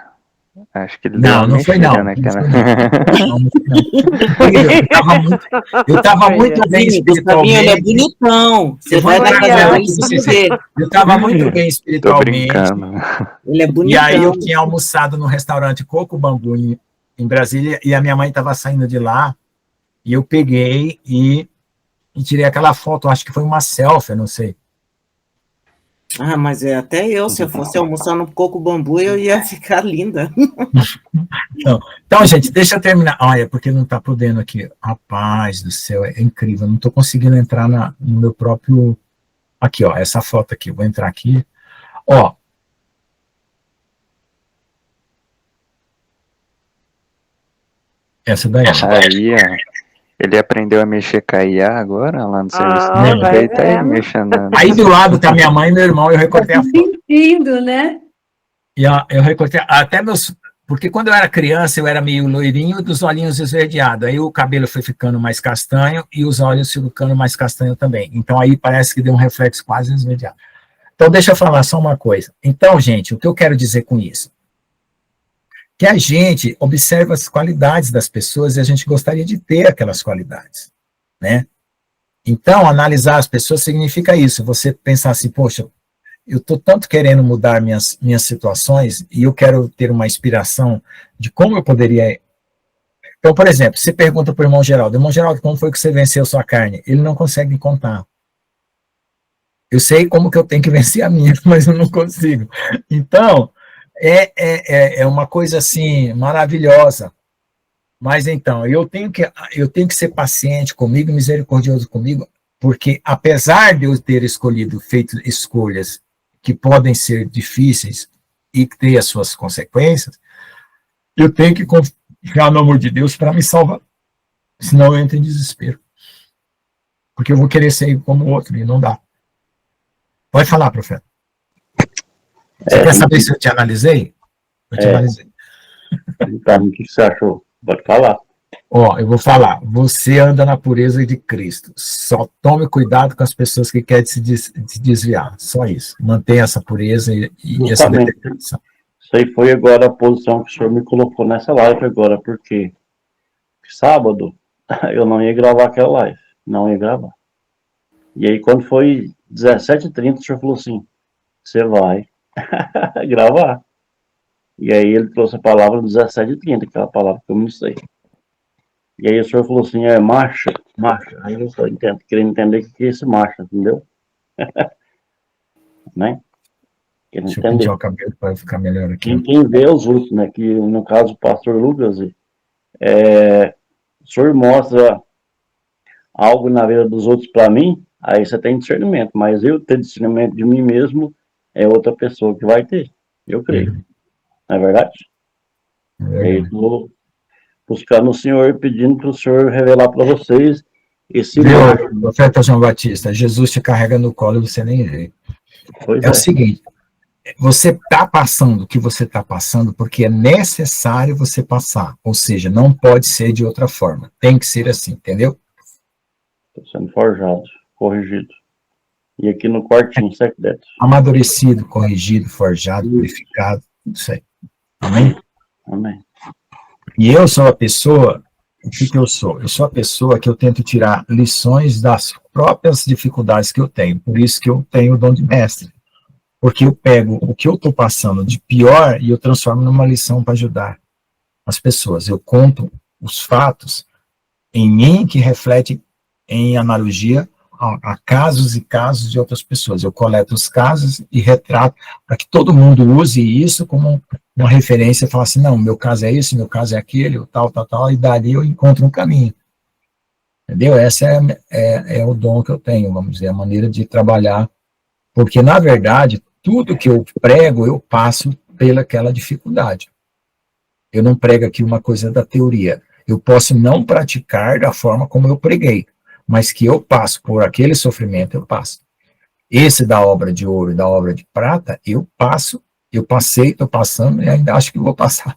Acho que ele não foi não. Eu estava muito bem espiritualmente. Ele é bonitão. Você vai na casa dele. Eu estava muito bem espiritualmente. Ele é bonitão. E aí eu tinha almoçado no restaurante Coco Bambu em Brasília, e a minha mãe estava saindo de lá, e eu peguei e tirei aquela foto, acho que foi uma selfie, não sei. Mas até eu, se eu fosse almoçar no Coco Bambu, eu ia ficar linda. Então, gente, deixa eu terminar. Olha, porque não está podendo aqui. Rapaz do céu, é incrível, eu não estou conseguindo entrar no meu próprio... Aqui, ó, essa foto aqui, vou entrar aqui. Ó, essa daí. Aí, ele aprendeu a mexer com a IA agora, lá no serviço dele, tá aí mexendo. Aí do lado tá minha mãe e meu irmão, eu recortei a foto. Lindo, né? E eu recortei, até meus... Porque quando eu era criança, eu era meio loirinho, dos olhinhos esverdeados. Aí o cabelo foi ficando mais castanho e os olhos ficando mais castanho também. Então aí parece que deu um reflexo quase esverdeado. Então deixa eu falar só uma coisa. Então, gente, o que eu quero dizer com isso? Que a gente observa as qualidades das pessoas e a gente gostaria de ter aquelas qualidades, né? Então, analisar as pessoas significa isso, você pensar assim, poxa, eu estou tanto querendo mudar minhas situações e eu quero ter uma inspiração de como eu poderia... Então, por exemplo, você pergunta para o irmão Geraldo, como foi que você venceu sua carne? Ele não consegue contar. Eu sei como que eu tenho que vencer a minha, mas eu não consigo. Então... É uma coisa assim maravilhosa, mas então eu tenho que ser paciente comigo, misericordioso comigo, porque apesar de eu ter feito escolhas que podem ser difíceis e ter as suas consequências, eu tenho que confiar no amor de Deus para me salvar, senão eu entro em desespero, porque eu vou querer ser como o outro e não dá. Pode falar, profeta. Você quer saber se eu te analisei? Eu te analisei. Então, o que você achou? Pode falar. Ó, eu vou falar. Você anda na pureza de Cristo. Só tome cuidado com as pessoas que querem se desviar. Só isso. Mantenha essa pureza e essa determinação. Isso aí foi agora a posição que o senhor me colocou nessa live agora, porque sábado eu não ia gravar aquela live. Não ia gravar. E aí, quando foi 17h30, o senhor falou assim, você vai gravar. E aí ele trouxe a palavra 17h30, aquela palavra que eu me sei. E aí o senhor falou assim, marcha. Aí eu só querendo entender o que é esse marcha, entendeu? Né? Deixa eu pentear o cabelo para ficar melhor aqui. Quem vê os outros, né? Que no caso o pastor Lucas, o senhor mostra algo na vida dos outros para mim, aí você tem discernimento, mas eu ter discernimento de mim mesmo é outra pessoa que vai ter, eu creio. Não é verdade? Eu estou buscando o Senhor e pedindo para o Senhor revelar para vocês esse marco. Profeta João Batista, Jesus te carrega no colo e você nem vê. É o seguinte, você está passando o que você está passando porque é necessário você passar, ou seja, não pode ser de outra forma, tem que ser assim, entendeu? Estou sendo forjado, corrigido. E aqui no quartinho, secreto. Amadurecido, corrigido, forjado, purificado, tudo isso aí. Amém? Amém. E eu sou a pessoa, o que eu sou? Eu sou a pessoa que eu tento tirar lições das próprias dificuldades que eu tenho, por isso que eu tenho o dom de mestre. Porque eu pego o que eu estou passando de pior e eu transformo numa lição para ajudar as pessoas. Eu conto os fatos em mim que refletem em analogia a casos e casos de outras pessoas. Eu coleto os casos e retrato para que todo mundo use isso como uma referência e fala assim, não, meu caso é esse, meu caso é aquele, tal, e dali eu encontro um caminho. Entendeu? Esse é o dom que eu tenho, vamos dizer, a maneira de trabalhar, porque, na verdade, tudo que eu prego, eu passo pelaquela dificuldade. Eu não prego aqui uma coisa da teoria. Eu posso não praticar da forma como eu preguei, mas que eu passo por aquele sofrimento, eu passo. Esse da obra de ouro e da obra de prata, eu passo, eu passei, estou passando e ainda acho que vou passar.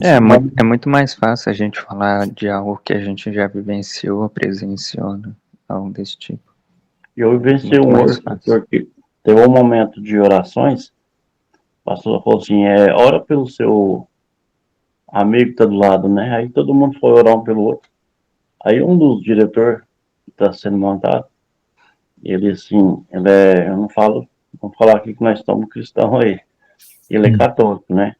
É muito mais fácil a gente falar de algo que a gente já vivenciou, presenciou, né? Algo desse tipo. Eu vivenciei um outro, porque teve um momento de orações, o pastor falou assim, ora pelo seu amigo que está do lado, né? Aí todo mundo foi orar um pelo outro. Aí um dos diretores que está sendo montado, ele assim, eu não falo, vamos falar aqui que nós estamos cristãos aí. Ele é católico, né?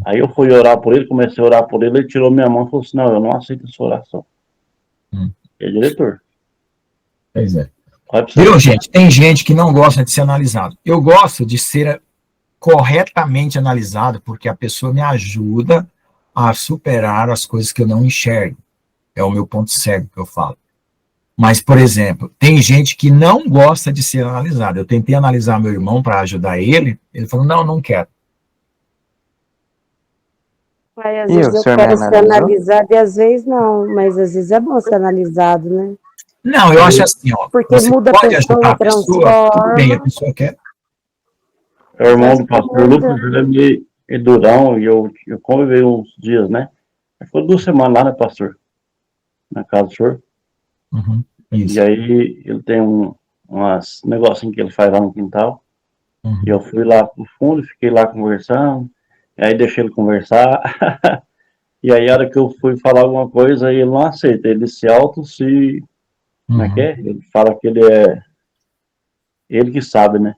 Aí eu fui orar por ele, comecei a orar por ele, ele tirou minha mão e falou assim, não, eu não aceito essa oração. Ele é diretor. Pois é. Viu, gente? Tem gente que não gosta de ser analisado. Eu gosto de ser corretamente analisado, porque a pessoa me ajuda a superar as coisas que eu não enxergo. É o meu ponto cego que eu falo. Mas, por exemplo, tem gente que não gosta de ser analisado. Eu tentei analisar meu irmão para ajudar ele falou, não quero. Às vezes eu quero ser analisado e às vezes não, mas às vezes é bom ser analisado, né? Não, eu acho assim, ó. Porque muda a pessoa, a pessoa, tudo bem, a pessoa quer. O irmão do pastor Lucas, ele é meio durão, e eu convivi uns dias, né? Foi 2 semanas lá, né, pastor? Na casa do senhor. E aí, ele tem umas negocinhos que ele faz lá no quintal. E eu fui lá pro fundo, fiquei lá conversando. E aí, deixei ele conversar. E aí, a hora que eu fui falar alguma coisa, ele não aceita. Ele se como é que é? Ele fala que ele é ele que sabe, né?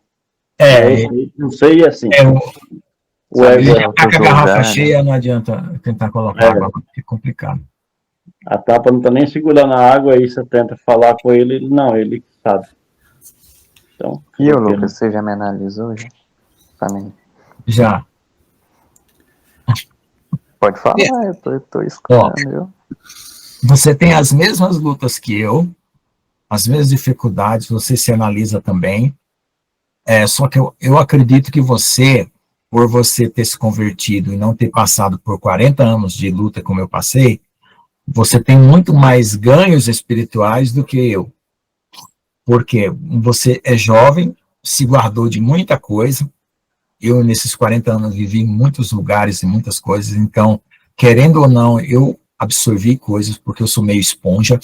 Não sei assim. O ego tá com a garrafa cheia, não adianta tentar colocar água, é complicado. A tapa não tá nem segurando a água, aí você tenta falar com ele, ele sabe. Então, e o Lucas, você já me analisou? Falei. Já. Pode falar, eu tô escutando. Você tem as mesmas lutas que eu, as mesmas dificuldades, você se analisa também. Só que eu acredito que você, por você ter se convertido e não ter passado por 40 anos de luta como eu passei, você tem muito mais ganhos espirituais do que eu. Porque você é jovem, se guardou de muita coisa. Eu, nesses 40 anos, vivi em muitos lugares e muitas coisas, então, querendo ou não, eu absorvi coisas, porque eu sou meio esponja.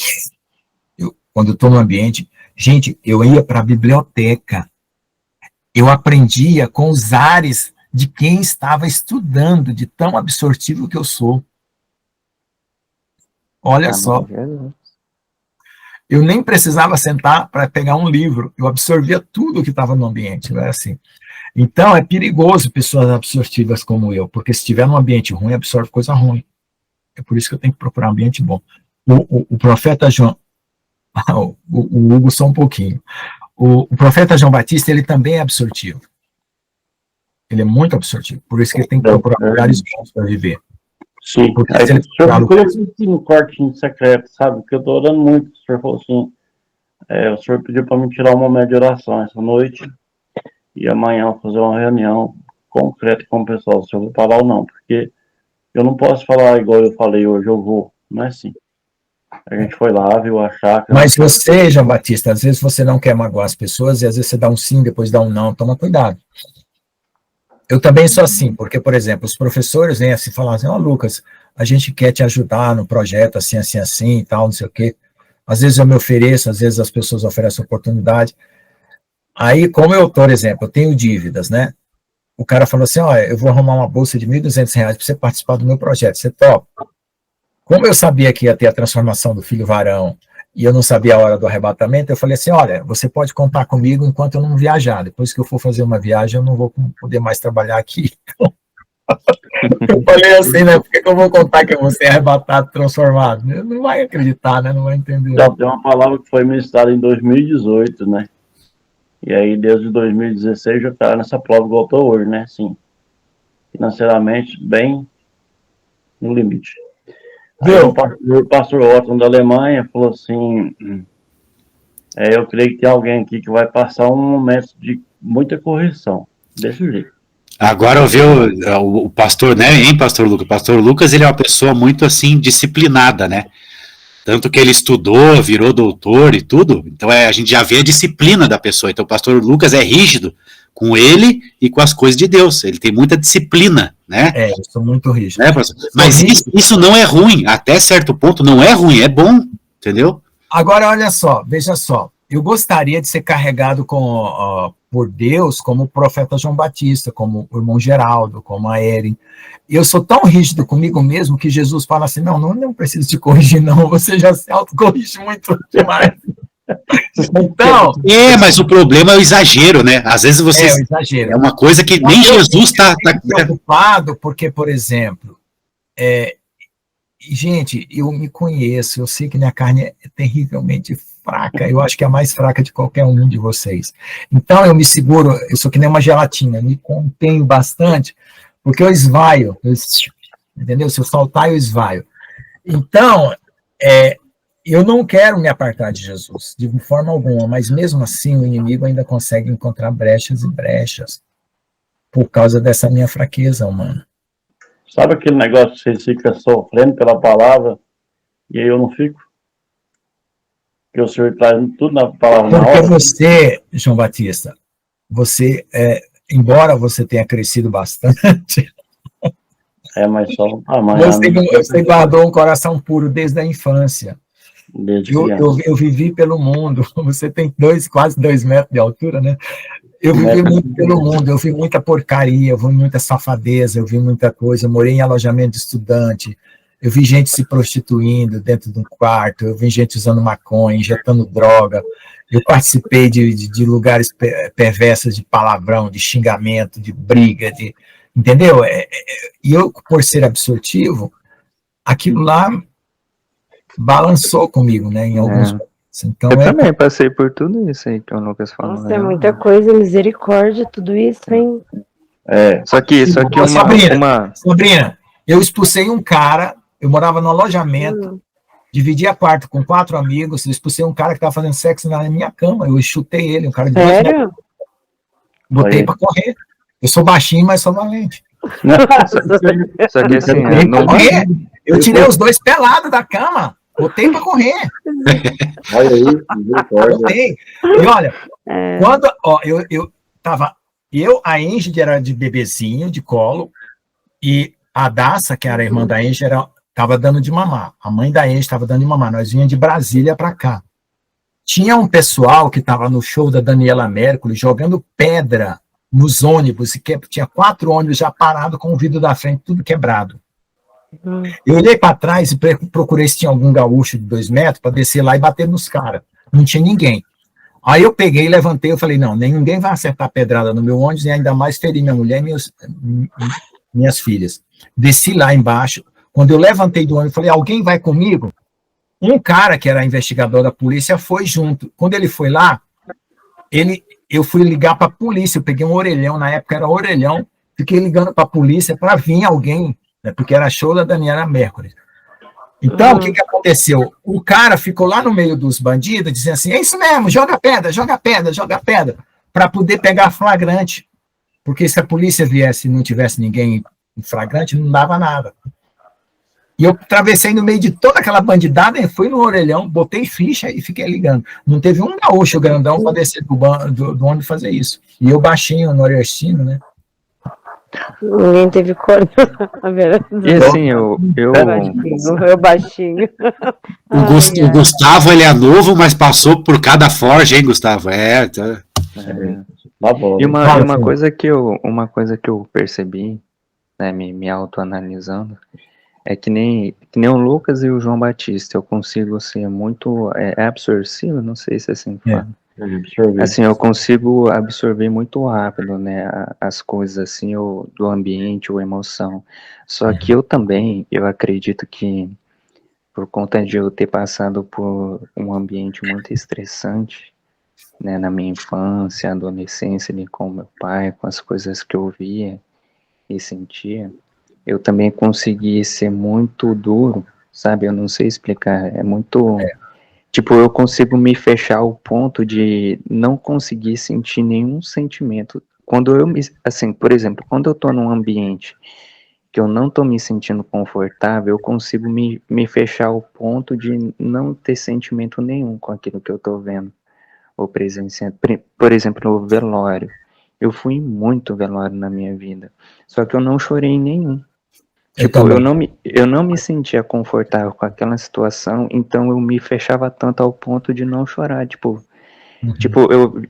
Quando eu estou no ambiente, gente, eu ia para a biblioteca, eu aprendia com os ares de quem estava estudando, de tão absortivo que eu sou. Olha só. Eu nem precisava sentar para pegar um livro, eu absorvia tudo que estava no ambiente, não é assim. Então, é perigoso pessoas absortivas como eu, porque se estiver num ambiente ruim, absorve coisa ruim. É por isso que eu tenho que procurar um ambiente bom. O profeta João, o Hugo só um pouquinho, o profeta João Batista, ele também é absortivo. Ele é muito absortivo, por isso que ele tem que procurar lugares bons para viver. Sim, porque aí se ele o senhor colocou no cortinho secreto, sabe, que eu tô orando muito, o senhor falou assim, o senhor pediu para me tirar um momento de oração essa noite, e amanhã eu vou fazer uma reunião concreta com o pessoal, se eu vou parar ou não, porque eu não posso falar igual eu falei hoje, eu vou, não é assim. A gente foi lá, viu a chácara. Mas você, João Batista, às vezes você não quer magoar as pessoas, e às vezes você dá um sim, depois dá um não, toma cuidado. Eu também sou assim, porque, por exemplo, os professores vêm assim falar assim, Lucas, a gente quer te ajudar no projeto assim, assim, assim, e tal, não sei o quê. Às vezes eu me ofereço, às vezes as pessoas oferecem oportunidade. Aí, como eu, por exemplo, eu tenho dívidas, né? O cara falou assim, eu vou arrumar uma bolsa de R$1.200 para você participar do meu projeto, você topa? Como eu sabia que ia ter a transformação do filho varão, e eu não sabia a hora do arrebatamento, eu falei assim, olha, você pode contar comigo enquanto eu não viajar, depois que eu for fazer uma viagem, eu não vou poder mais trabalhar aqui. Então, eu falei assim, né, por que eu vou contar que eu vou ser arrebatado, transformado? Não vai acreditar, né, não vai entender. Já tem uma palavra que foi ministrada em 2018, né, e aí desde 2016 já está nessa prova igual eu tô hoje, né, assim, financeiramente bem no limite. Aí o pastor Otton da Alemanha falou assim, eu creio que tem alguém aqui que vai passar um momento de muita correção, desse jeito. Agora eu vi o pastor, né, pastor Lucas? O pastor Lucas, ele é uma pessoa muito, assim, disciplinada, né? Tanto que ele estudou, virou doutor e tudo, então a gente já vê a disciplina da pessoa. Então o pastor Lucas é rígido com ele e com as coisas de Deus, ele tem muita disciplina, né? Eu sou muito rígido. Né, mas isso não é ruim, até certo ponto não é ruim, é bom, entendeu? Agora, olha só, veja só, eu gostaria de ser carregado por Deus como o profeta João Batista, como o irmão Geraldo, como a Erin. Eu sou tão rígido comigo mesmo que Jesus fala assim, não preciso te corrigir não, você já se autocorrige muito demais. Então, mas o problema é o exagero, né? Às vezes você o exagero. É uma coisa que nem Jesus está preocupado, porque, por exemplo, gente, eu me conheço, eu sei que minha carne é terrivelmente fraca, eu acho que é a mais fraca de qualquer um de vocês. Então, eu me seguro, eu sou que nem uma gelatina, me contenho bastante, porque eu esvaio, entendeu? Se eu saltar, eu esvaio. Então, eu não quero me apartar de Jesus, de forma alguma, mas mesmo assim o inimigo ainda consegue encontrar brechas e brechas por causa dessa minha fraqueza humana. Sabe aquele negócio que você fica sofrendo pela palavra e aí eu não fico? Que o senhor traz tudo na palavra na hora? Porque você, João Batista, você, embora você tenha crescido bastante... mas só um tamanho. Você guardou um coração puro desde a infância. Eu vivi pelo mundo, você tem quase 2 metros de altura, né? Eu vivi muito pelo mundo, eu vi muita porcaria, eu vi muita safadeza, eu vi muita coisa, eu morei em alojamento de estudante, eu vi gente se prostituindo dentro de um quarto, eu vi gente usando maconha, injetando droga, eu participei de lugares perversos de palavrão, de xingamento, de briga, entendeu? E eu, por ser absortivo, aquilo lá balançou comigo, né, em alguns momentos. Então, eu também passei por tudo isso aí que o Lucas falou. Nossa, é muita coisa, misericórdia, tudo isso, hein? Só que Sabrina, eu expulsei um cara, eu morava no alojamento, dividia quarto com 4 amigos, eu expulsei um cara que estava fazendo sexo na minha cama, eu chutei ele, um cara de 2 metros. Sério? Botei para correr. Eu sou baixinho, mas sou valente. Só que assim, eu tirei os 2 pelados da cama. Botei para correr. Olha aí, misericórdia. Botei. E olha, quando eu tava, a Angie era de bebezinho, de colo, e a Daça, que era a irmã da Angie, estava dando de mamar. A mãe da Angie estava dando de mamar. Nós vinha de Brasília para cá. Tinha um pessoal que estava no show da Daniela Mercury jogando pedra nos ônibus, e tinha 4 ônibus já parados com o vidro da frente tudo quebrado. Eu olhei para trás e procurei se tinha algum gaúcho de 2 metros para descer lá e bater nos caras. Não tinha ninguém. Aí eu peguei, levantei, eu falei, não, ninguém vai acertar pedrada no meu ônibus, e ainda mais ferir minha mulher e minhas filhas. Desci lá embaixo. Quando eu levantei do ônibus, falei, alguém vai comigo? Um cara que era investigador da polícia foi junto. Quando ele foi lá, eu fui ligar para a polícia, eu peguei um orelhão, na época era orelhão, fiquei ligando para a polícia para vir alguém, né, porque era show da Daniela Mercury. Então, o que aconteceu? O cara ficou lá no meio dos bandidos, dizendo assim, é isso mesmo, joga pedra, para poder pegar flagrante. Porque se a polícia viesse e não tivesse ninguém em flagrante, não dava nada. E eu atravessei no meio de toda aquela bandidada, fui no orelhão, botei ficha e fiquei ligando. Não teve um gaúcho grandão para descer do ônibus fazer isso. E eu baixinho, nordestino, né? Ninguém teve coragem. E assim, eu baixinho. O Gustavo, ele é novo, mas passou por cada forja, hein, Gustavo? Tá. E uma coisa que eu percebi, né, me autoanalisando, é que nem o Lucas e o João Batista, eu consigo ser muito absortivo, não sei se é assim que fala. Assim, eu consigo absorver muito rápido, né, as coisas assim, do ambiente ou emoção. Só que eu acredito que por conta de eu ter passado por um ambiente muito estressante, né, na minha infância, adolescência, ali com meu pai, com as coisas que eu via e sentia, eu também consegui ser muito duro, sabe? Eu não sei explicar, é muito... Tipo, eu consigo me fechar ao ponto de não conseguir sentir nenhum sentimento. Quando assim, por exemplo, quando eu tô num ambiente que eu não tô me sentindo confortável, eu consigo me fechar ao ponto de não ter sentimento nenhum com aquilo que eu tô vendo ou presenciando. Por exemplo, o velório. Eu fui em muito velório na minha vida, só que eu não chorei em nenhum. Tipo, eu não me sentia confortável com aquela situação, então eu me fechava tanto ao ponto de não chorar, tipo,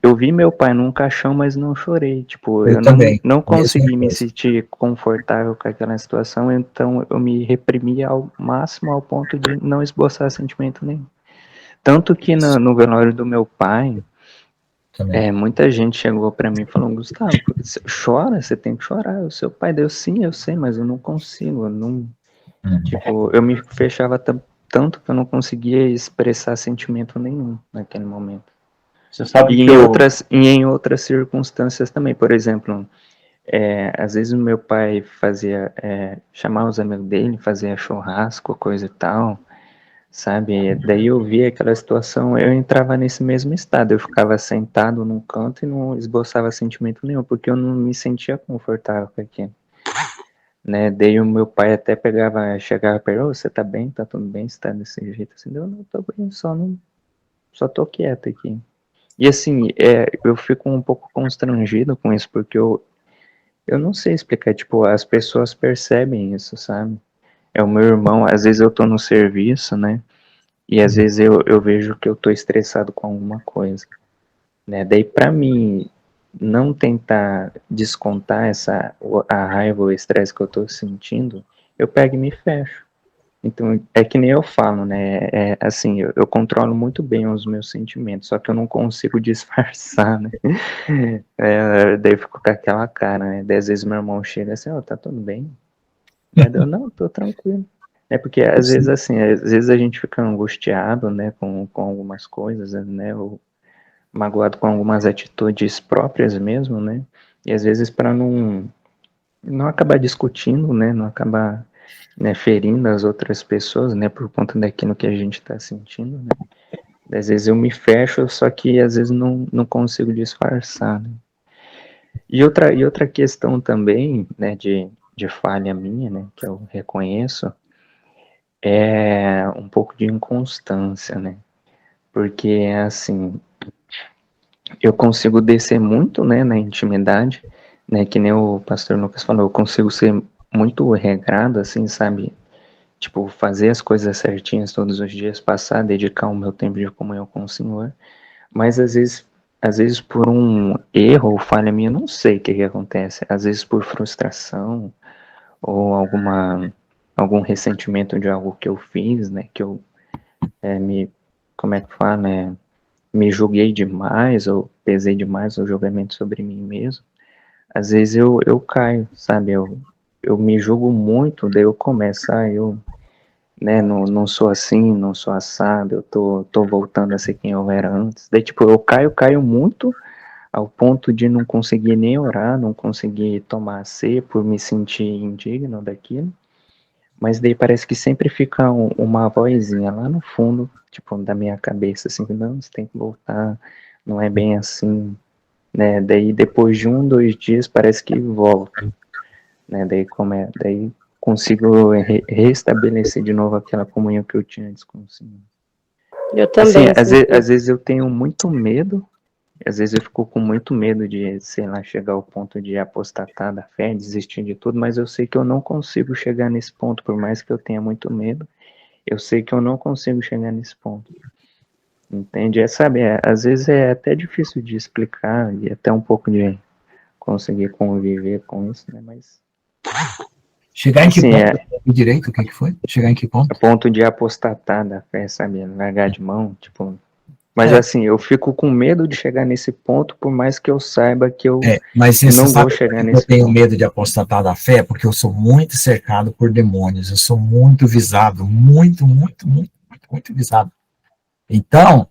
eu vi meu pai num caixão, mas não chorei, tipo, eu não consegui me sentir confortável com aquela situação, então eu me reprimia ao máximo ao ponto de não esboçar sentimento nenhum. Tanto que no velório do meu pai, muita gente chegou pra mim e falou, Gustavo, chora, você tem que chorar. O seu pai deu sim, eu sei, mas eu não consigo. Tipo, eu me fechava tanto que eu não conseguia expressar sentimento nenhum naquele momento. Você sabe e em outras circunstâncias também. Por exemplo, às vezes o meu pai fazia, chamava os amigos dele, fazia churrasco, coisa e tal, sabe? Daí eu via aquela situação, eu entrava nesse mesmo estado, eu ficava sentado num canto e não esboçava sentimento nenhum, porque eu não me sentia confortável com aquilo, né? Daí o meu pai até chegava perto, você tá bem? Tá tudo bem? Você tá desse jeito assim? Eu não tô bem, só tô quieto aqui. E assim, eu fico um pouco constrangido com isso, porque eu não sei explicar, tipo, as pessoas percebem isso, sabe? É o meu irmão, às vezes eu tô no serviço, né? E às vezes eu vejo que eu tô estressado com alguma coisa, né? Daí pra mim não tentar descontar a raiva ou o estresse que eu tô sentindo, eu pego e me fecho. Então é que nem eu falo, né? Assim, eu controlo muito bem os meus sentimentos, só que eu não consigo disfarçar, né? Daí eu fico com aquela cara, né? Daí às vezes meu irmão chega assim, tá tudo bem? Eu não, tô tranquilo. Porque às vezes assim, às vezes a gente fica angustiado, né, com algumas coisas, né, ou magoado com algumas atitudes próprias mesmo, né, e às vezes para não acabar discutindo, né, não acabar, né, ferindo as outras pessoas, né, por conta daquilo que a gente está sentindo, né, às vezes eu me fecho, só que às vezes não consigo disfarçar, né. E outra questão também, né, de falha minha, né, que eu reconheço, um pouco de inconstância, né? Porque, assim, eu consigo descer muito, né, na intimidade, né, que nem o pastor Lucas falou, eu consigo ser muito regrado, assim, sabe? Tipo, fazer as coisas certinhas todos os dias, passar, dedicar o meu tempo de comunhão com o Senhor, mas às vezes por um erro ou falha minha, eu não sei o que acontece, às vezes por frustração, ou algum ressentimento de algo que eu fiz, né, que eu como é que fala, né, me julguei demais, ou pesei demais o julgamento sobre mim mesmo, às vezes eu caio, sabe, eu me julgo muito, daí eu começo, eu, né, não sou assim, não sou assado, eu tô voltando a ser quem eu era antes, daí tipo, eu caio muito, ao ponto de não conseguir nem orar, não conseguir tomar a ceia por me sentir indigno daquilo, mas daí parece que sempre fica uma vozinha lá no fundo, tipo, da minha cabeça, assim, não, você tem que voltar, não é bem assim, né, daí depois de 1, 2 dias parece que volta, né, daí consigo restabelecer de novo aquela comunhão que eu tinha antes com o Senhor. Eu Assim, também. às vezes eu tenho muito medo, às vezes eu fico com muito medo de, sei lá, chegar ao ponto de apostatar da fé, desistir de tudo, mas eu sei que eu não consigo chegar nesse ponto, por mais que eu tenha muito medo, eu sei que eu não consigo chegar nesse ponto. Entende? Sabe, às vezes é até difícil de explicar e até um pouco de conseguir conviver com isso, né? Mas Chegar em que ponto? Direito, o que foi? Chegar em que ponto? A ponto de apostatar da fé, sabe? Largar de mão, tipo. Mas assim, eu fico com medo de chegar nesse ponto, por mais que eu saiba que eu mas não vou chegar nesse ponto. Eu tenho medo de apostatar da fé, porque eu sou muito cercado por demônios, eu sou muito visado, muito visado. Então,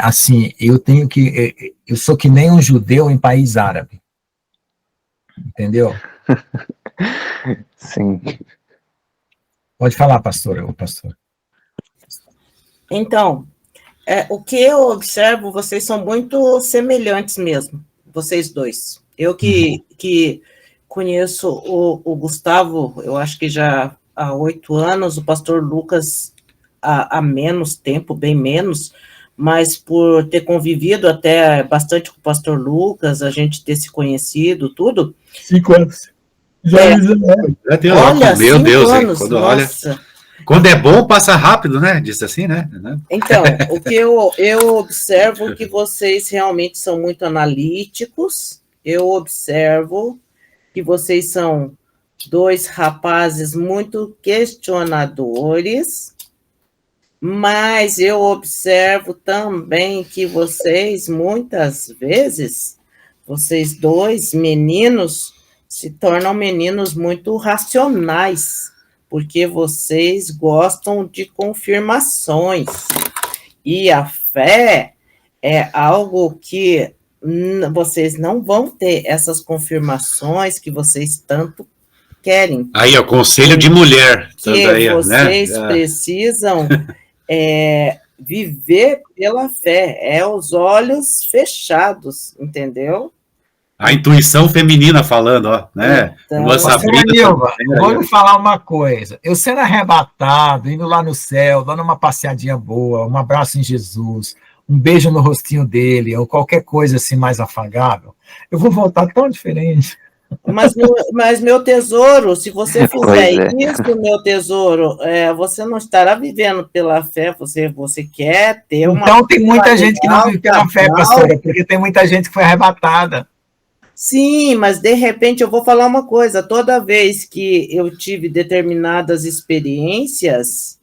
assim, eu sou que nem um judeu em país árabe. Entendeu? Sim. Pode falar, pastor. Então, o que eu observo, vocês são muito semelhantes mesmo, vocês dois. Eu que conheço o Gustavo, eu acho que já há 8 anos, o pastor Lucas há menos tempo, bem menos, mas por ter convivido até bastante com o pastor Lucas, a gente ter se conhecido, tudo. 5 anos. Olha, meu Deus, anos, nossa. Quando é bom, passa rápido, né? Diz assim, né? Então, o que eu observo que vocês realmente são muito analíticos, eu observo que vocês são 2 rapazes muito questionadores, mas eu observo também que vocês, muitas vezes, vocês 2 meninos, se tornam meninos muito racionais, porque vocês gostam de confirmações. E a fé é algo que vocês não vão ter essas confirmações que vocês tanto querem. Aí, o conselho de mulher. Que aí, vocês precisam viver pela fé, os olhos fechados, entendeu? A intuição feminina falando, ó, né? Então, Nilva, vou lhe falar uma coisa. Eu sendo arrebatado, indo lá no céu, dando uma passeadinha boa, um abraço em Jesus, um beijo no rostinho dele, ou qualquer coisa assim mais afagável, eu vou voltar tão diferente. Mas meu tesouro, se você fizer isso, meu tesouro, você não estará vivendo pela fé, você quer ter uma... Então tem muita gente que não vive pela fé, pastora, porque tem muita gente que foi arrebatada. Sim, mas de repente eu vou falar uma coisa, toda vez que eu tive determinadas experiências,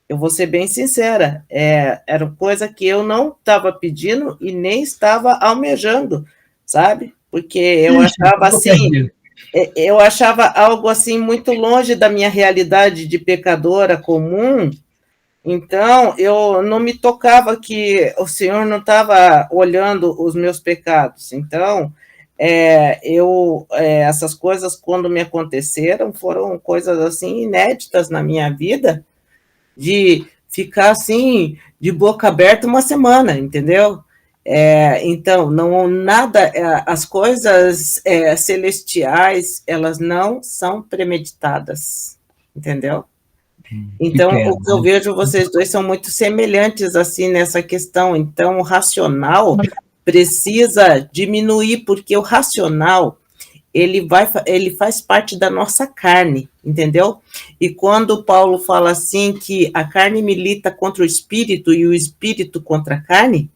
eu vou ser bem sincera, era coisa que eu não estava pedindo e nem estava almejando, sabe? Porque eu achava assim, eu achava algo assim muito longe da minha realidade de pecadora comum, então eu não me tocava que o Senhor não estava olhando os meus pecados, então... essas coisas, quando me aconteceram, foram coisas assim inéditas na minha vida, de ficar assim, de boca aberta uma semana, entendeu? Então, as coisas celestiais, elas não são premeditadas, entendeu? Então, Pequeno, o que eu né? vejo, vocês dois são muito semelhantes, assim, nessa questão. Então, o racional precisa diminuir, porque o racional, ele faz parte da nossa carne, entendeu? E quando Paulo fala assim, que a carne milita contra o espírito e o espírito contra a carne,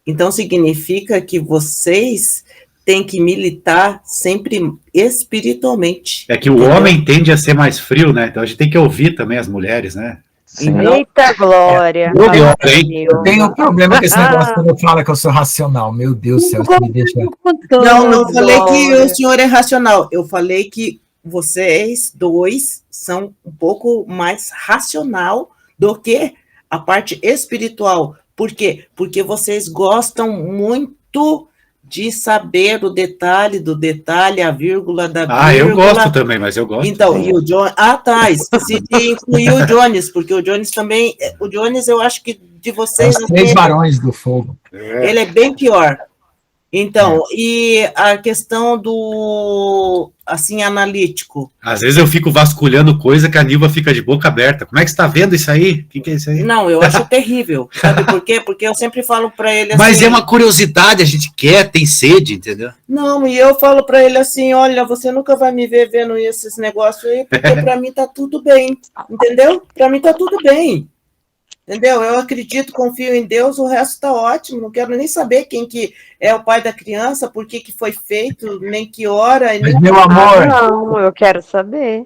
então significa que vocês têm que militar sempre espiritualmente. É que o entendeu? homem tende a ser mais frio, né? Então a gente tem que ouvir também as mulheres, né? Sim. Eita, Glória! Eu, Pior, hein? eu tenho um problema com esse negócio quando eu falo que eu sou racional. Meu Deus do céu, isso me deixa. Não falei que Glória. o senhor é racional. Eu falei que vocês dois são um pouco mais racional do que a parte espiritual. Por quê? Porque vocês gostam muito de saber o detalhe do detalhe, a vírgula da vírgula. Ah, eu gosto também, mas eu gosto. Então, e o John... Ah, tá, esqueci de incluir o Jones, porque o Jones também... O Jones, eu acho que de São vocês... os 3 barões do fogo. Ele é bem pior. Então, e a questão do, assim, analítico? Às vezes eu fico vasculhando coisa que a Nilva fica de boca aberta. Como é que você está vendo isso aí? O que é isso aí? Não, eu acho terrível. Sabe por quê? Porque eu sempre falo para ele assim... Mas é uma curiosidade, a gente quer, tem sede, entendeu? Não, e eu falo para ele assim, olha, você nunca vai me ver vendo esses negócios aí, porque para mim tá tudo bem, entendeu? Para mim tá tudo bem. Entendeu? Eu acredito, confio em Deus, o resto está ótimo, não quero nem saber quem que é o pai da criança, por que foi feito, nem que hora. Mas, nem... meu amor... Não, eu quero saber.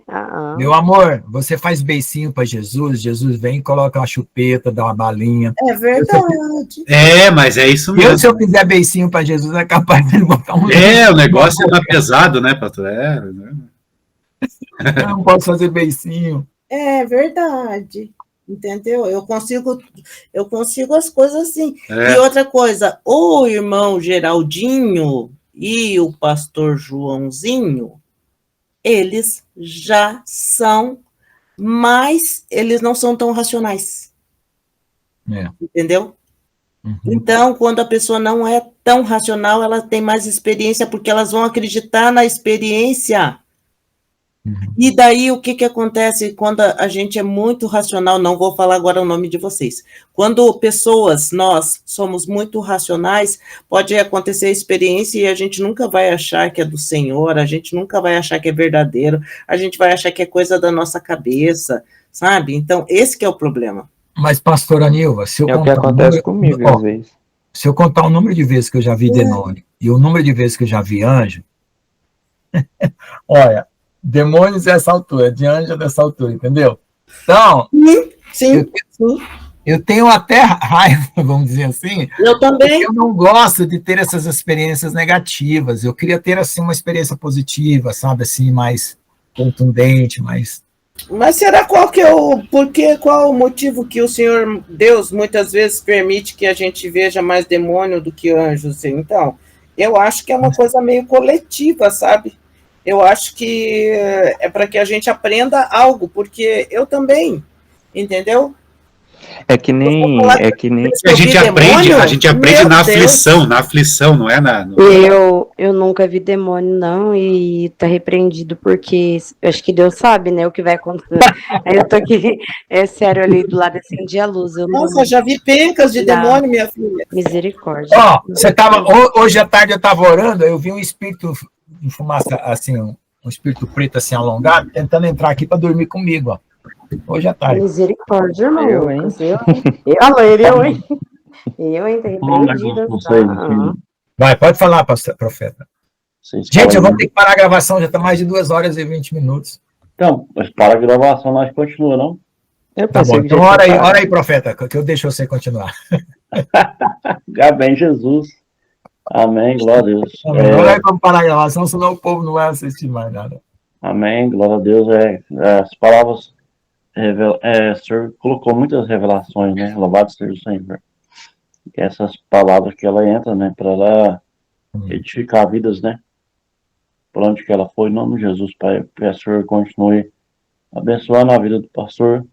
Meu amor, você faz beicinho para Jesus, Jesus vem, coloca uma chupeta, dá uma balinha. É verdade. É, mas é isso mesmo. Se eu fizer beicinho para Jesus, é capaz de ele botar um... É, o negócio é mais pesado, né, pastor? Eu não posso fazer beicinho. É verdade. Entendeu? Eu consigo as coisas assim. É. E outra coisa, o irmão Geraldinho e o pastor Joãozinho, eles já são mais, eles não são tão racionais. Entendeu? Uhum. Então, quando a pessoa não é tão racional, ela tem mais experiência, porque elas vão acreditar na experiência. E daí, o que acontece quando a gente é muito racional? Não vou falar agora o nome de vocês. Quando pessoas, nós, somos muito racionais, pode acontecer a experiência e a gente nunca vai achar que é do Senhor, a gente nunca vai achar que é verdadeiro, a gente vai achar que é coisa da nossa cabeça, sabe? Então, esse que é o problema. Mas, pastora Nilva, se eu É o que acontece comigo, às vezes. Se eu contar o número de vezes que eu já vi demônio e o número de vezes que eu já vi anjo, olha... Demônios é essa altura, de anjo é dessa altura, entendeu? Então, sim. Eu tenho até raiva, vamos dizer assim. Eu também. Eu não gosto de ter essas experiências negativas. Eu queria ter assim uma experiência positiva, sabe, assim, mais contundente, mais. Mas será qual o motivo que o Senhor Deus muitas vezes permite que a gente veja mais demônio do que anjos? Então, eu acho que é uma coisa meio coletiva, sabe? Eu acho que é para que a gente aprenda algo, porque eu também, entendeu? É que nem a gente aprende na aflição, não é Eu nunca vi demônio, não, e tá repreendido, porque eu acho que Deus sabe, né, o que vai acontecer. Aí eu tô aqui, é sério, ali do lado, acendi a luz. Nossa, já vi pencas de demônio, minha filha. Misericórdia. Ó, você tava, hoje à tarde eu estava orando, eu vi um espírito de fumaça, assim, um espírito preto, assim, alongado, tentando entrar aqui para dormir comigo, ó. Hoje à tarde. Misericórdia, irmão. Eu, hein? Eu, hein? Tá repreendida. Vai, pode falar, profeta. Gente, eu vou ter que parar a gravação, já está mais de 2 horas e 20 minutos. Então, mas para a gravação, nós continua, não? Tá bom, então ora aí, profeta, que eu deixo você continuar. Amém, Jesus. Amém, glória a Deus. Não é como parar a gravação, senão o povo não vai assistir mais nada. Amém, glória a Deus. As palavras, o Senhor colocou muitas revelações, né? Louvado seja o Senhor. E essas palavras que ela entra, né? Para ela edificar vidas, né? Por onde que ela foi, em nome de Jesus, Pai. Que o Senhor continue abençoando a vida do pastor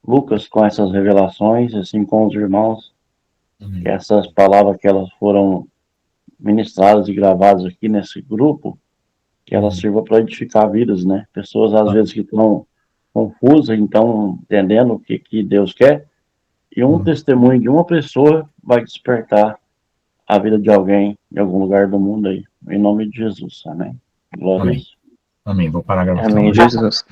Lucas com essas revelações, assim como os irmãos. Que essas palavras que elas foram ministradas e gravadas aqui nesse grupo, que elas sirvam para edificar vidas, né? Pessoas, às vezes, que estão confusa, então entendendo o que Deus quer, e um testemunho de uma pessoa vai despertar a vida de alguém em algum lugar do mundo aí. Em nome de Jesus. Amém. Glória a Amém. Deus. Amém. Vou parar a gravação. Amém, Jesus.